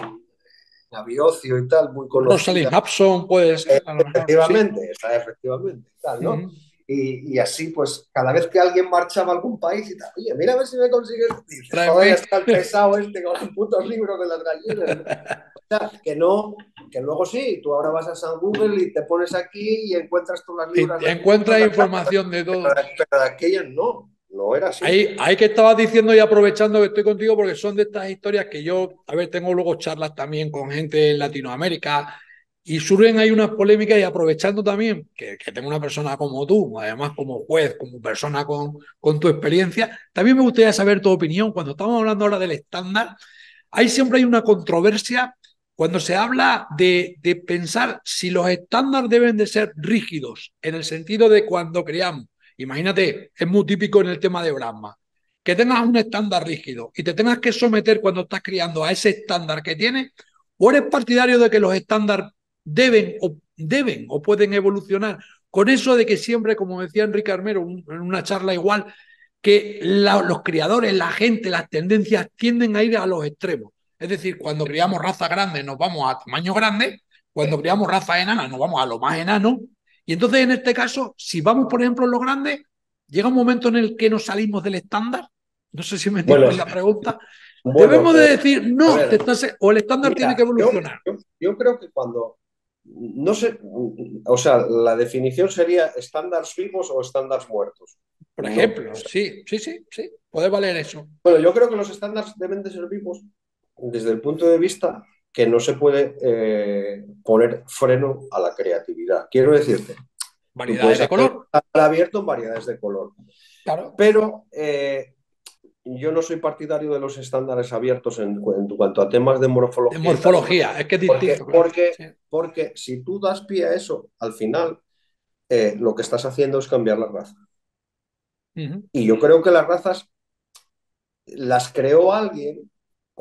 Aviocio y tal, muy conocida. Rosalind Hudson puede ser, a lo mejor, sí. Efectivamente, está efectivamente, tal, ¿no? Ujú. Y así, pues, cada vez que alguien marchaba a algún país y tal, oye, mira a ver si me consigues. Dice, joder, ya Tráeme. está el pesado este con los putos libros de las gallinas, ¿no? O sea, que no, que luego sí, tú ahora vas a San Google y te pones aquí y encuentras todas las libros, Y encuentras información de todo. pero de aquellas no, no era así. Ahí que estabas diciendo y aprovechando que estoy contigo, porque son de estas historias que yo, a ver, tengo luego charlas también con gente en Latinoamérica y surgen ahí unas polémicas y aprovechando también que tengo una persona como tú, además como juez, como persona con tu experiencia, también me gustaría saber tu opinión. Cuando estamos hablando ahora del estándar, ahí siempre hay una controversia cuando se habla de pensar si los estándares deben de ser rígidos, en el sentido de cuando creamos. Imagínate, es muy típico en el tema de Brahma, que tengas un estándar rígido y te tengas que someter cuando estás criando a ese estándar que tienes, o eres partidario de que los estándares deben o pueden evolucionar, con eso de que siempre, como decía Enrique Armero en una charla igual, que los criadores, la gente, las tendencias tienden a ir a los extremos. Es decir, cuando criamos razas grandes nos vamos a tamaño grande, cuando criamos razas enanas nos vamos a lo más enano. Y entonces, en este caso, si vamos, por ejemplo, en lo grande, llega un momento en el que nos salimos del estándar. No sé si me Bueno, entiendes la pregunta. bueno, Debemos de decir, a no, ver, o el estándar tiene que mira, evolucionar. yo creo que cuando, no sé, o sea, la definición sería estándares vivos o estándares muertos, Por ¿no? ejemplo, sí, sí, sí, sí, puede valer eso. Bueno, yo creo que los estándares deben de ser vivos desde el punto de vista que no se puede poner freno a la creatividad. Quiero decirte, tú Variedades puedes de hacer color, un abierto en variedades de color, claro. pero yo no soy partidario de los estándares abiertos en cuanto a temas de De morfología y tal, morfología, es que es porque, distinto, claro. porque, Sí. porque si tú das pie a eso, al final lo que estás haciendo es cambiar la raza. Uh -huh. Y yo creo que las razas las creó alguien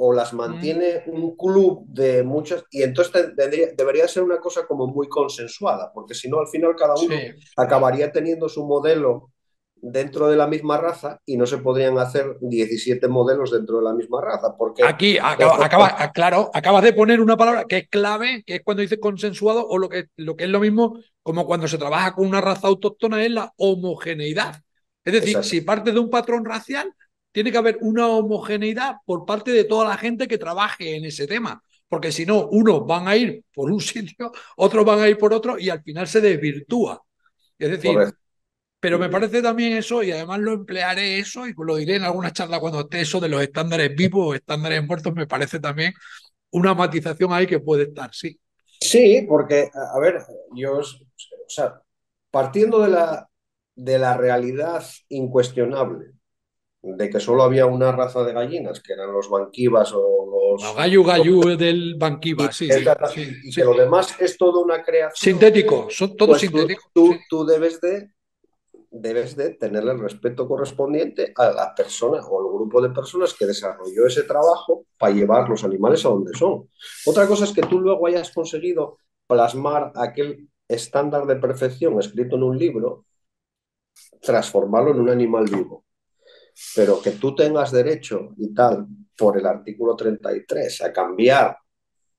o las Uh -huh. mantiene un club de muchas, y entonces debería ser una cosa como muy consensuada, porque si no, al final cada uno Sí. acabaría teniendo su modelo dentro de la misma raza y no se podrían hacer 17 modelos dentro de la misma raza, porque Aquí claro, acabas de poner una palabra que es clave, que es cuando dices consensuado, o lo que es lo mismo como cuando se trabaja con una raza autóctona, es la homogeneidad. Es decir, exacto, si parte de un patrón racial, tiene que haber una homogeneidad por parte de toda la gente que trabaje en ese tema. Porque si no, unos van a ir por un sitio, otros van a ir por otro, y al final se desvirtúa. Es decir, correcto. pero me parece también eso, y además lo emplearé eso, y lo diré en alguna charla cuando esté eso de los estándares vivos o estándares muertos, me parece también una matización ahí que puede estar, sí. Sí, porque, a ver, o sea, partiendo de la realidad incuestionable de que solo había una raza de gallinas, que eran los banquivas o Bueno, los... gallo gallo del Banquiva, sí, sí, Y sí. que lo demás es toda una creación, Sintéticos, son todos pues sintéticos, sí. tú debes de tenerle el respeto correspondiente a la persona o al grupo de personas que desarrolló ese trabajo para llevar los animales a donde son. Otra cosa es que tú luego hayas conseguido plasmar aquel estándar de perfección escrito en un libro, transformarlo en un animal vivo. Pero que tú tengas derecho y tal, por el artículo 33, a cambiar,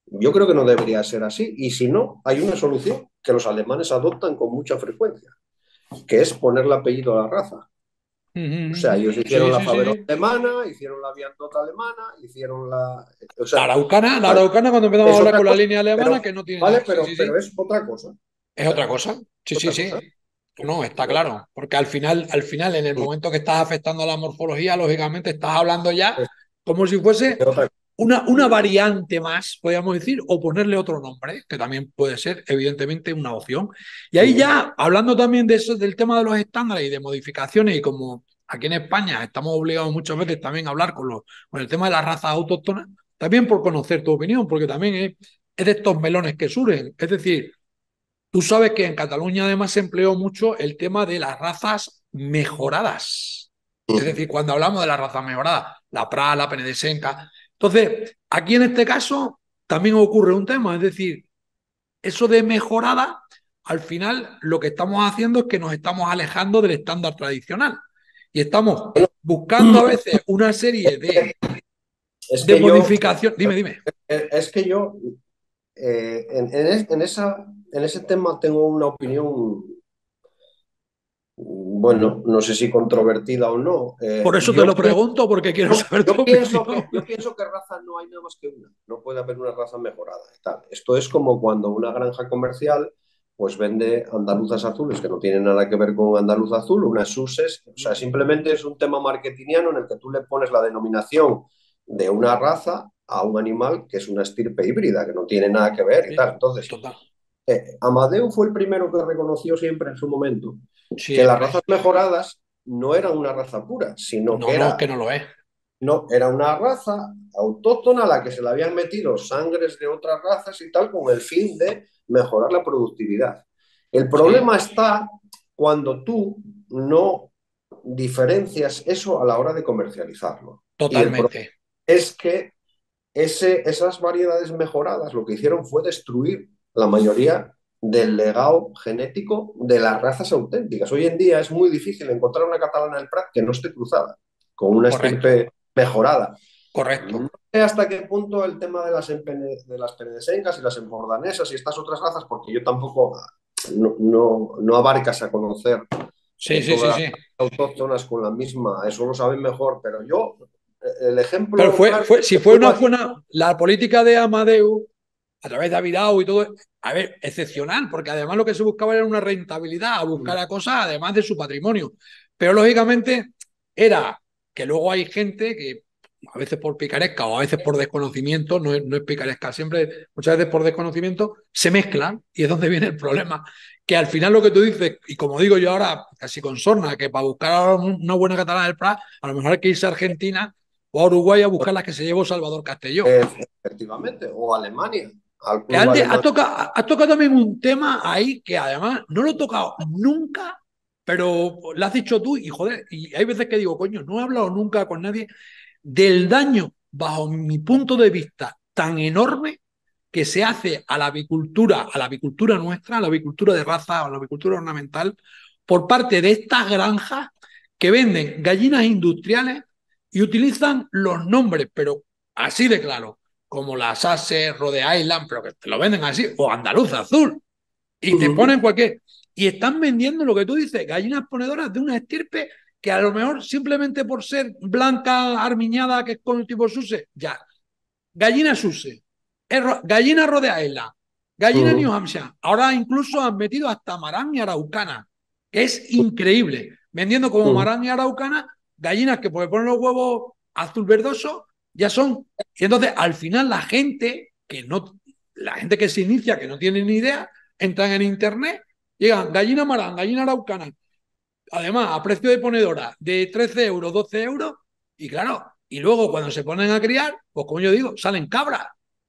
yo creo que no debería ser así. Y si no, hay una solución que los alemanes adoptan con mucha frecuencia, que es ponerle apellido a la raza. O sea, ellos hicieron Sí, la sí, sí, Faberón sí. alemana, hicieron la Viandota alemana, hicieron la... O sea, La vale, Araucana cuando empezamos a es hablar otra con la cosa, línea alemana, pero, que no tiene vale, nada. Sí, sí, pero sí. es otra cosa. Es otra cosa. Sí, sí, Otra sí. cosa. No, está claro. Porque al final, en el momento que estás afectando a la morfología, lógicamente estás hablando ya Es como si fuese otra una variante más, podríamos decir, o ponerle otro nombre, que también puede ser, evidentemente, una opción. Y ahí cosa. ya, hablando también de eso, del tema de los estándares y de modificaciones, y como aquí en España estamos obligados muchas veces también a hablar con el tema de las razas autóctonas, también por conocer tu opinión, porque también es de estos melones que surgen. Es decir, Tú sabes que en Cataluña además se empleó mucho el tema de las razas mejoradas. Es decir, cuando hablamos de las razas mejoradas, la Prat, la Penedesenca. Entonces, aquí en este caso también ocurre un tema, es decir, eso de mejorada, al final lo que estamos haciendo es que nos estamos alejando del estándar tradicional y estamos buscando a veces una serie Es de que yo, modificación. Dime, dime. es que yo en ese tema tengo una opinión, bueno, no sé si controvertida o no. Por eso te lo pregunto, porque quiero saber tu opinión. Yo pienso que raza no hay nada más que una. No puede haber una raza mejorada y tal. Esto es como cuando una granja comercial pues vende andaluzas azules que no tienen nada que ver con andaluz azul, unas suses. O sea, simplemente es un tema marketingiano en el que tú le pones la denominación de una raza a un animal que es una estirpe híbrida, que no tiene nada que ver y Sí, tal. Entonces, total. Amadeu fue el primero que reconoció siempre en su momento que las Siempre. razas mejoradas no eran una raza pura, sino No, que no, era, que no lo es. no, era una raza autóctona a la que se le habían metido sangres de otras razas y tal con el fin de mejorar la productividad. El Sí, problema está cuando tú no diferencias eso a la hora de comercializarlo. Y el problema totalmente. es que esas variedades mejoradas lo que hicieron fue destruir la mayoría del legado genético de las razas auténticas. Hoy en día es muy difícil encontrar una catalana del Prat que no esté cruzada con una Correcto, estirpe mejorada. correcto. No sé hasta qué punto el tema de las penedesencas y las embordanesas y estas otras razas, porque yo tampoco no abarcas a conocer Sí, sí, sí, todas las sí. autóctonas con la misma, eso lo saben mejor, pero yo, el Pero ejemplo claro si que fue tengo una aquí. buena, la política de Amadeu, a través de Avirao y todo, a ver, excepcional, porque además lo que se buscaba era una rentabilidad, a buscar a cosas además de su patrimonio. Pero lógicamente era que luego hay gente que a veces por picaresca o a veces por desconocimiento, no es picaresca, siempre, muchas veces por desconocimiento, se mezclan y es donde viene el problema. Que al final lo que tú dices, y como digo yo ahora, casi con sorna, que para buscar ahora una buena catalana del Prat, a lo mejor hay que irse a Argentina o a Uruguay a buscar las que se llevó Salvador Castelló. Efectivamente, o Alemania, al Que club antes alemán. has tocado también un tema ahí que además no lo he tocado nunca, pero lo has dicho tú y joder, y hay veces que digo, coño, no he hablado nunca con nadie del daño, bajo mi punto de vista, tan enorme que se hace a la avicultura nuestra, a la avicultura de raza, a la avicultura ornamental, por parte de estas granjas que venden gallinas industriales y utilizan los nombres, pero así de claro, como la Sase, Rhode Island, pero que te lo venden así, o Andaluz Azul, y te ponen cualquier. Y están vendiendo lo que tú dices, gallinas ponedoras de una estirpe que a lo mejor simplemente por ser blanca, armiñada, que es con el tipo Suse, ya. Gallina Suse, gallina Rhode Island, gallina New Hampshire. Ahora incluso han metido hasta Marán y Araucana, que es increíble. Vendiendo como Marán y Araucana gallinas que por poner los huevos azul verdoso ya son. Y entonces al final la gente que se inicia, que no tiene ni idea, entran en internet, llegan gallina Marán, gallina Araucana, además a precio de ponedora de 13 euros, 12 euros, y claro, y luego cuando se ponen a criar, pues como yo digo, salen cabras,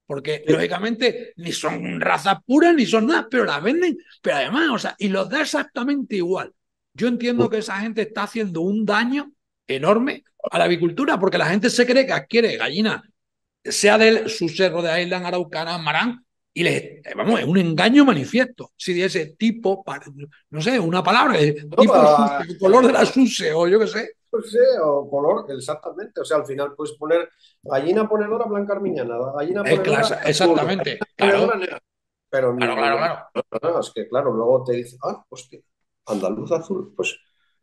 porque lógicamente ni son razas puras ni son nada, pero las venden, pero además, o sea, y los da exactamente igual. Yo entiendo que esa gente está haciendo un daño enorme a la avicultura, porque la gente se cree que adquiere gallinas, sea de su cerro de Island, Araucana, Marán, y vamos, es un engaño manifiesto. Si de ese tipo, no sé, una palabra, No, tipo SUSE, el color de la SUSE, o yo qué sé. no sé, o color, exactamente. O sea, al final puedes poner gallina ponedora blanca armiñana, gallina ponedora azul, Exactamente, gallina ponedora claro, negra. Pero claro, ni claro, lo claro. no, es que claro, luego te dice, hostia, andaluz azul. Pues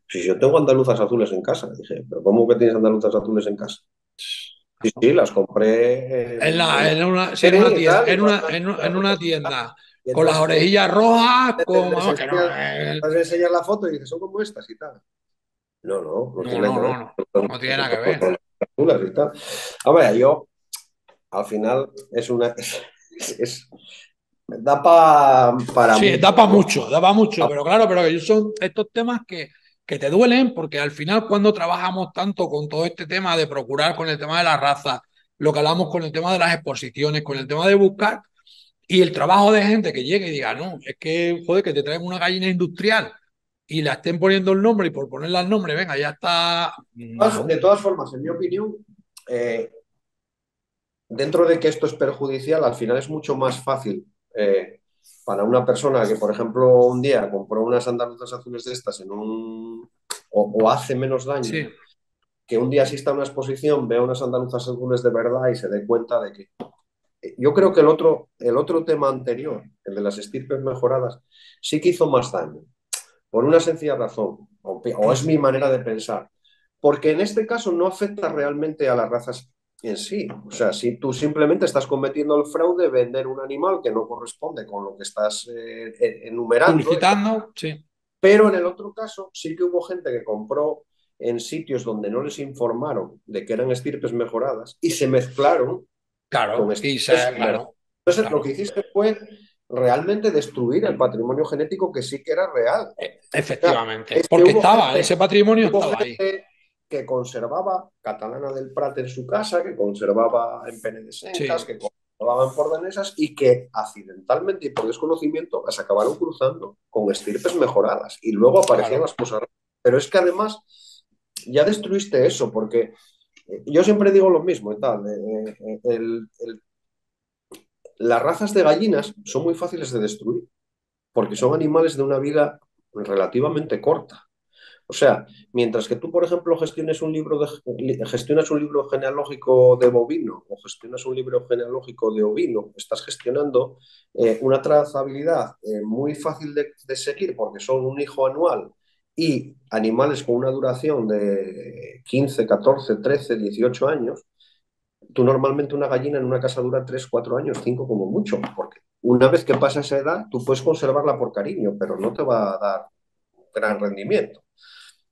si yo tengo andaluzas azules en casa, dije, pero ¿cómo que tienes andaluzas azules en casa? Sí, sí, las compré en Sí, en una y tienda, tal, y en una tienda, y con las entonces orejillas rojas, con, les vamos, que no, enseñas la foto y dices, son como estas y tal. No, no no, tiene no, nada que no, ver. no, Son no tiene nada que ver. azules y tal. Hombre, yo al final es da para Sí, mucho, ¿no? da para mucho, pero claro, pero que son estos temas que te duelen porque al final cuando trabajamos tanto con todo este tema de procurar con el tema de la raza, lo que hablamos con el tema de las exposiciones, con el tema de buscar, Y el trabajo de gente que llegue y diga, no, es que, joder, que te traen una gallina industrial y la estén poniendo el nombre y por ponerle el nombre, venga, ya está. De No, todas formas, en mi opinión, dentro de que esto es perjudicial, al final es mucho más fácil para una persona que, por ejemplo, un día compró unas andaluzas azules de estas o hace menos daño, sí, que un día asista a una exposición, vea unas andaluzas azules de verdad y se dé cuenta de que... Yo creo que el otro tema anterior, el de las estirpes mejoradas, sí que hizo más daño, por una sencilla razón, o es mi manera de pensar, porque en este caso no afecta realmente a las razas en sí. O sea, si tú simplemente estás cometiendo el fraude de vender un animal que no corresponde con lo que estás enumerando, publicitando, sí. pero en el otro caso sí que hubo gente que compró en sitios donde no les informaron de que eran estirpes mejoradas y se mezclaron con Claro, y estirpes mejoradas. claro, Entonces, lo claro. que hiciste fue realmente destruir el patrimonio genético que sí que era real. O sea, Efectivamente, es que porque estaba, ese patrimonio hubo estaba ahí. gente que conservaba Catalana del Prat en su casa, que conservaba en Penedesencas, Sí, que conservaba en Pordanesas y que accidentalmente y por desconocimiento las acabaron cruzando con estirpes mejoradas y luego aparecían claro. las cosas. Pero es que además ya destruiste eso, porque yo siempre digo lo mismo y tal. Las razas de gallinas son muy fáciles de destruir porque son animales de una vida relativamente corta. O sea, mientras que tú, por ejemplo, gestionas un libro genealógico de bovino o gestionas un libro genealógico de ovino, estás gestionando una trazabilidad muy fácil de seguir porque son un hijo anual y animales con una duración de 15, 14, 13, 18 años. Tú normalmente una gallina en una casa dura 3, 4 años, 5 como mucho, porque una vez que pasa esa edad, tú puedes conservarla por cariño, pero no te va a dar gran rendimiento.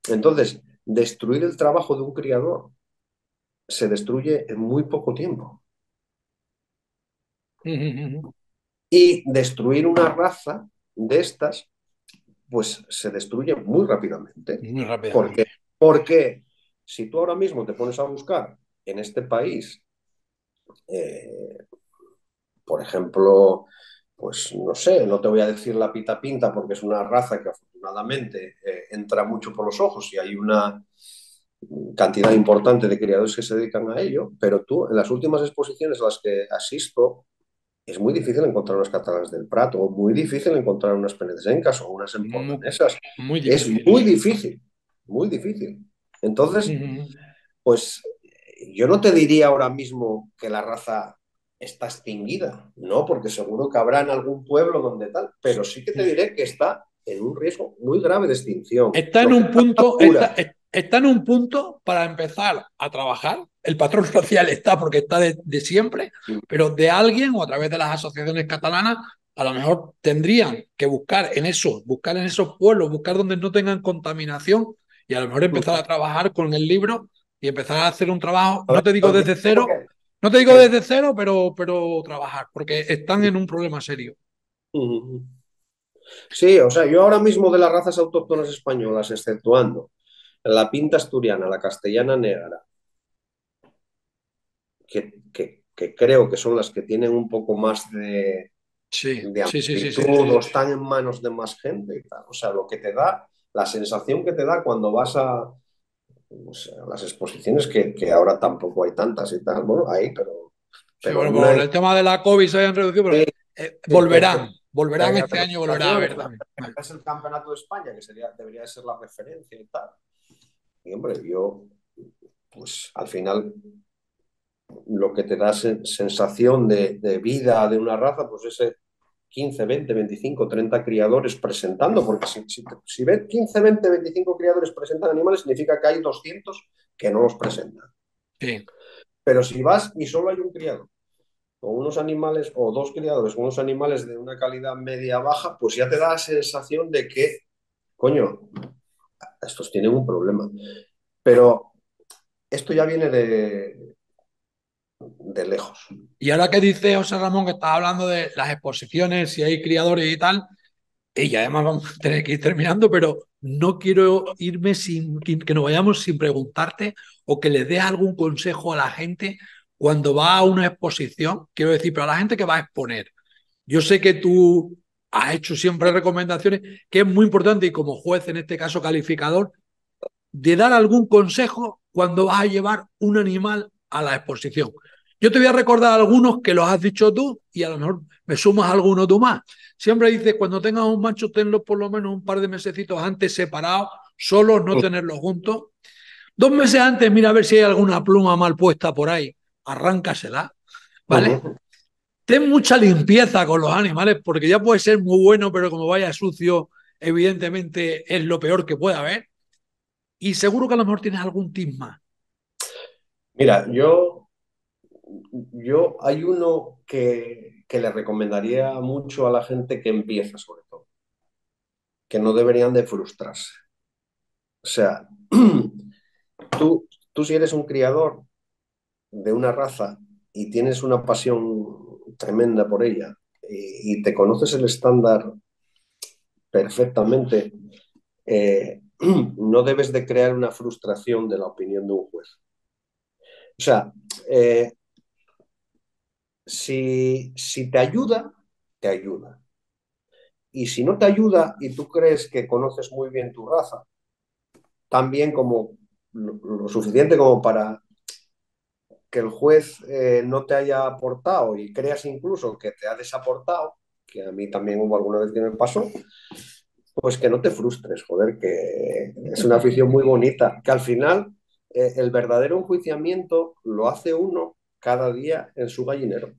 Entonces, destruir el trabajo de un criador se destruye en muy poco tiempo. Y destruir una raza de estas, pues se destruye muy rápidamente. Muy ¿Por qué? rápidamente. Porque si tú ahora mismo te pones a buscar en este país, eh, por ejemplo, pues no sé, no te voy a decir la pita pinta porque es una raza que afortunadamente entra mucho por los ojos y hay una cantidad importante de criadores que se dedican a ello, pero tú en las últimas exposiciones a las que asisto es muy difícil encontrar unas catalanas del Prat o muy difícil encontrar unas penedesencas o unas Muy, empordanesas. muy Es difícil. muy difícil, muy difícil. Entonces, pues yo no te diría ahora mismo que la raza está extinguida, no, porque seguro que habrá en algún pueblo donde tal, pero sí que te diré que está en un riesgo muy grave de extinción. Está en Lo que un está punto, segura, está en un punto para empezar a trabajar. El patrón social está porque está de siempre, pero de alguien o a través de las asociaciones catalanas, a lo mejor tendrían que buscar en esos pueblos, buscar donde no tengan contaminación y a lo mejor empezar a trabajar con el libro y empezar a hacer un trabajo, a no ver, te digo lo desde típico cero, no te digo desde cero, pero trabajar, porque están en un problema serio. Sí, o sea, yo ahora mismo de las razas autóctonas españolas, exceptuando la pinta asturiana, la castellana negra, que creo que son las que tienen un poco más Sí, de sí, sí, sí, amplitud sí. o están en manos de más gente y tal. O sea, lo que te da, la sensación que te da cuando vas o sea, a las exposiciones, que ahora tampoco hay tantas y tal, bueno, hay, Sí, pero bueno, una por el tema de la COVID se hayan reducido, pero volverán hay este año, volverá a representaciones, ver también. es el campeonato de España, que debería ser la referencia y tal. Y hombre, yo, pues al final, lo que te da sensación de vida de una raza, pues ese 15, 20, 25, 30 criadores presentando, porque si ves 15, 20, 25 criadores presentan animales, significa que hay 200 que no los presentan. Sí. Pero si vas y solo hay un criador con unos animales, o dos criadores con unos animales de una calidad media baja, pues ya te da la sensación de que, coño, estos tienen un problema. Pero esto ya viene de lejos. Y ahora que dice José Ramón que estaba hablando de las exposiciones, si hay criadores y tal, y además vamos a tener que ir terminando, pero no quiero irme sin que nos vayamos sin preguntarte o que le des algún consejo a la gente cuando va a una exposición, quiero decir, pero a la gente que va a exponer. Yo sé que tú has hecho siempre recomendaciones, que es muy importante y como juez, en este caso calificador, de dar algún consejo cuando vas a llevar un animal a la exposición. Yo te voy a recordar algunos que los has dicho tú y a lo mejor me sumas alguno tú más. Siempre dices, cuando tengas un macho, tenlo por lo menos un par de mesecitos antes separados, solos, no tenerlos juntos. 2 meses antes, mira a ver si hay alguna pluma mal puesta por ahí, arráncasela, ¿vale? Ten mucha limpieza con los animales, porque ya puede ser muy bueno, pero como vaya sucio, evidentemente es lo peor que puede haber. Y seguro que a lo mejor tienes algún tip más. Mira, yo hay uno que le recomendaría mucho a la gente que empieza, sobre todo, que no deberían de frustrarse. O sea, tú si eres un criador de una raza y tienes una pasión tremenda por ella y te conoces el estándar perfectamente, no debes de crear una frustración de la opinión de un juez. O sea, eh, si te ayuda, te ayuda. Y si no te ayuda y tú crees que conoces muy bien tu raza, también como lo suficiente como para que el juez no te haya aportado y creas incluso que te ha desaportado, que a mí también hubo alguna vez que me pasó, pues que no te frustres, joder, que es una afición muy bonita, que al final el verdadero enjuiciamiento lo hace uno cada día en su gallinero.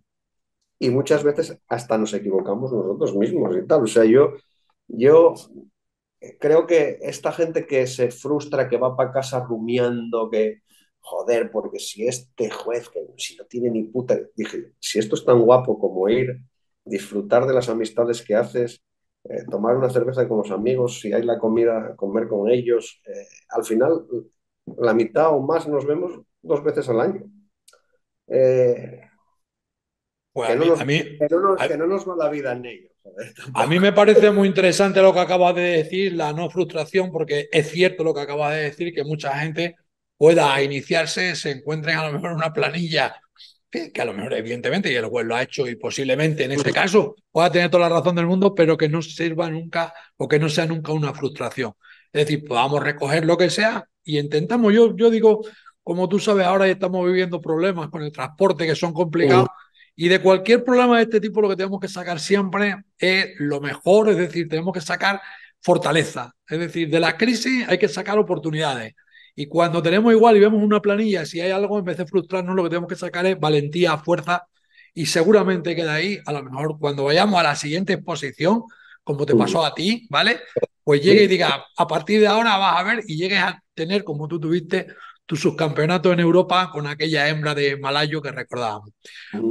Y muchas veces hasta nos equivocamos nosotros mismos y tal. O sea, yo creo que esta gente que se frustra, que va para casa rumiando, que joder, porque si este juez, que si no tiene ni puta, dije, si esto es tan guapo como ir, disfrutar de las amistades que haces, tomar una cerveza con los amigos, si hay la comida, comer con ellos, al final la mitad o más nos vemos 2 veces al año. Eh, Pues que, no nos, a mí, que no nos va la vida en ello, joder, a mí tampoco. me parece muy interesante lo que acabas de decir, la no frustración, porque es cierto lo que acabas de decir, que mucha gente pueda iniciarse, se encuentren a lo mejor en una planilla que a lo mejor evidentemente y el juez lo ha hecho y posiblemente en ese caso pueda tener toda la razón del mundo, pero que no sirva nunca o que no sea nunca una frustración. Es decir, podamos recoger lo que sea y intentamos, yo digo, como tú sabes, ahora estamos viviendo problemas con el transporte que son complicados. Y de cualquier problema de este tipo lo que tenemos que sacar siempre es lo mejor, es decir, tenemos que sacar fortaleza. Es decir, de la crisis hay que sacar oportunidades. Y cuando tenemos igual y vemos una planilla, si hay algo, en vez de frustrarnos, lo que tenemos que sacar es valentía, fuerza. Y seguramente queda ahí, a lo mejor cuando vayamos a la siguiente exposición, como te pasó a ti, ¿vale? Pues llegue y Sí. diga, a partir de ahora vas a ver y llegues a tener, como tú tuviste, tu subcampeonato en Europa con aquella hembra de Malayo que recordábamos.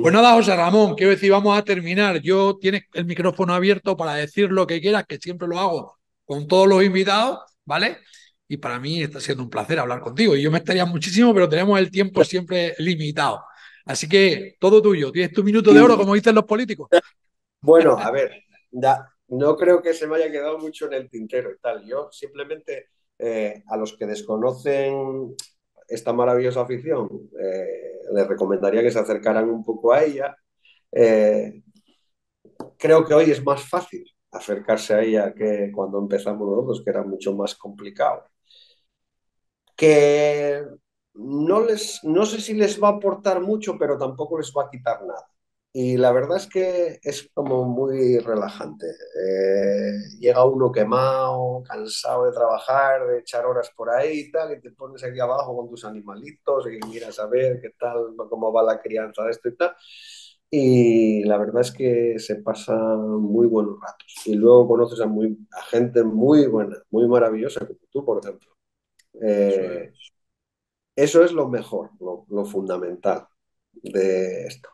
Pues nada, José Ramón, quiero decir, vamos a terminar. Yo tienes el micrófono abierto para decir lo que quieras, que siempre lo hago con todos los invitados, ¿vale? Y para mí está siendo un placer hablar contigo. Y yo me estaría muchísimo, pero tenemos el tiempo siempre limitado. Así que todo tuyo. Tienes tu minuto de oro, Y como dicen los políticos. bueno, a ver, no creo que se me haya quedado mucho en el tintero y tal. Yo simplemente a los que desconocen esta maravillosa afición, les recomendaría que se acercaran un poco a ella. Eh, Creo que hoy es más fácil acercarse a ella que cuando empezamos nosotros, que era mucho más complicado. Que no sé si les va a aportar mucho, pero tampoco les va a quitar nada. Y la verdad es que es como muy relajante. Llega uno quemado, cansado de trabajar, de echar horas por ahí y tal, y te pones aquí abajo con tus animalitos y miras a ver qué tal, cómo va la crianza de esto y tal. Y la verdad es que se pasan muy buenos ratos. Y luego conoces a gente muy buena, muy maravillosa, como tú, por ejemplo. Eso es. Eh, Eso es lo mejor, lo fundamental de esto.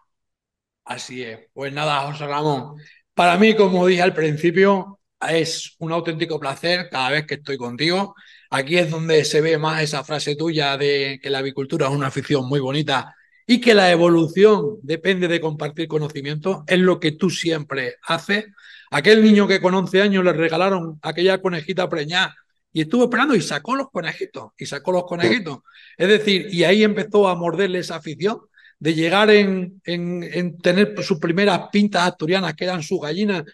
Así es. Pues nada, José Ramón. Para mí, como dije al principio, es un auténtico placer cada vez que estoy contigo. Aquí es donde se ve más esa frase tuya de que la avicultura es una afición muy bonita y que la evolución depende de compartir conocimiento. Es lo que tú siempre haces. Aquel niño que con 11 años le regalaron aquella conejita preñada y estuvo esperando y sacó los conejitos, y sacó los conejitos. Es decir, y ahí empezó a morderle esa afición de llegar en tener sus primeras pintas asturianas, que eran sus gallinas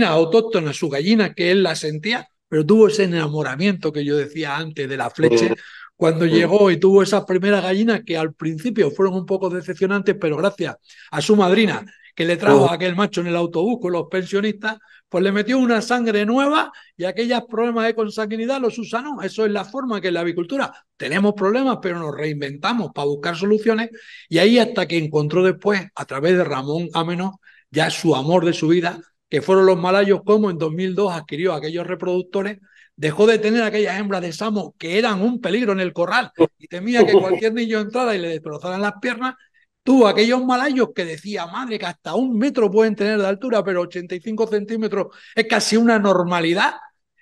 autóctonas, sus gallinas que él las sentía, pero tuvo ese enamoramiento que yo decía antes de la Fleche, cuando llegó y tuvo esas primeras gallinas que al principio fueron un poco decepcionantes, pero gracias a su madrina, que le trajo a aquel macho en el autobús con los pensionistas, pues le metió una sangre nueva y aquellos problemas de consanguinidad los subsanó. Eso es la forma que en la avicultura tenemos problemas, pero nos reinventamos para buscar soluciones, y ahí hasta que encontró después, a través de Ramón Amenos, ya su amor de su vida, que fueron los malayos, como en 2002 adquirió aquellos reproductores, dejó de tener aquellas hembras de Samo que eran un peligro en el corral y temía que cualquier niño entrara y le destrozaran las piernas. Tuvo aquellos malayos que decía, madre, que hasta 1 metro pueden tener de altura, pero 85 centímetros es casi una normalidad.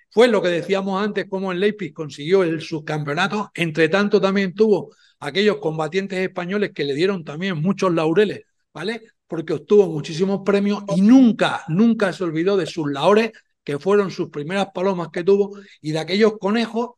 Fue lo que decíamos antes, como en Leipzig consiguió el subcampeonato. Entre tanto, también tuvo aquellos combatientes españoles que le dieron también muchos laureles, ¿vale? Porque obtuvo muchísimos premios y nunca se olvidó de sus laores, que fueron sus primeras palomas que tuvo, y de aquellos conejos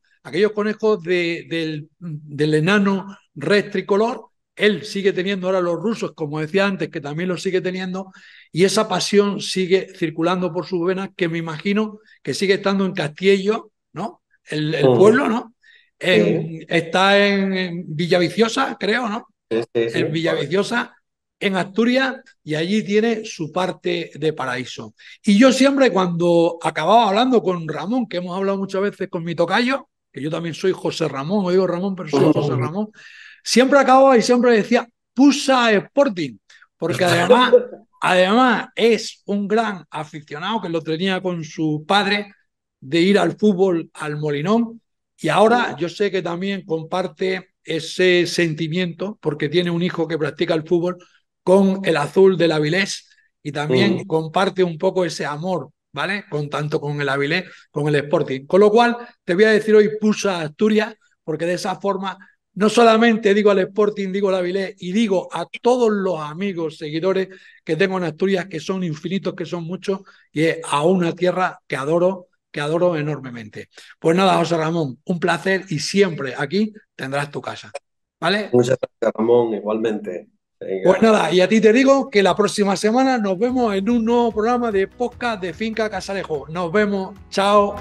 del enano red tricolor. Él sigue teniendo ahora los rusos, como decía antes, que también los sigue teniendo, y esa pasión sigue circulando por sus venas, que me imagino que sigue estando en Castillo, ¿no? El pueblo, ¿no? Está en Villaviciosa, creo, ¿no? Sí, sí, sí. En Villaviciosa, en Asturias, y allí tiene su parte de paraíso. Y yo siempre, cuando acababa hablando con Ramón, que hemos hablado muchas veces con mi tocayo, que yo también soy José Ramón, o digo Ramón, pero soy José Ramón, siempre acababa y siempre decía Pusa Sporting, porque además es un gran aficionado, que lo tenía con su padre, de ir al fútbol al Molinón, y ahora yo sé que también comparte ese sentimiento, porque tiene un hijo que practica el fútbol, con el azul del Avilés, y también comparte un poco ese amor, ¿vale? Tanto con el Avilés, con el Sporting. Con lo cual, te voy a decir hoy Pusa Asturias, porque de esa forma no solamente digo al Sporting, digo al Avilés, y digo a todos los amigos, seguidores que tengo en Asturias, que son infinitos, que son muchos, y es a una tierra que adoro enormemente. Pues nada, José Ramón, un placer, y siempre aquí tendrás tu casa, ¿vale? Muchas gracias, Ramón, igualmente. Venga. Pues nada, y a ti te digo que la próxima semana nos vemos en un nuevo programa de podcast de Finca Casarejo. Nos vemos, chao.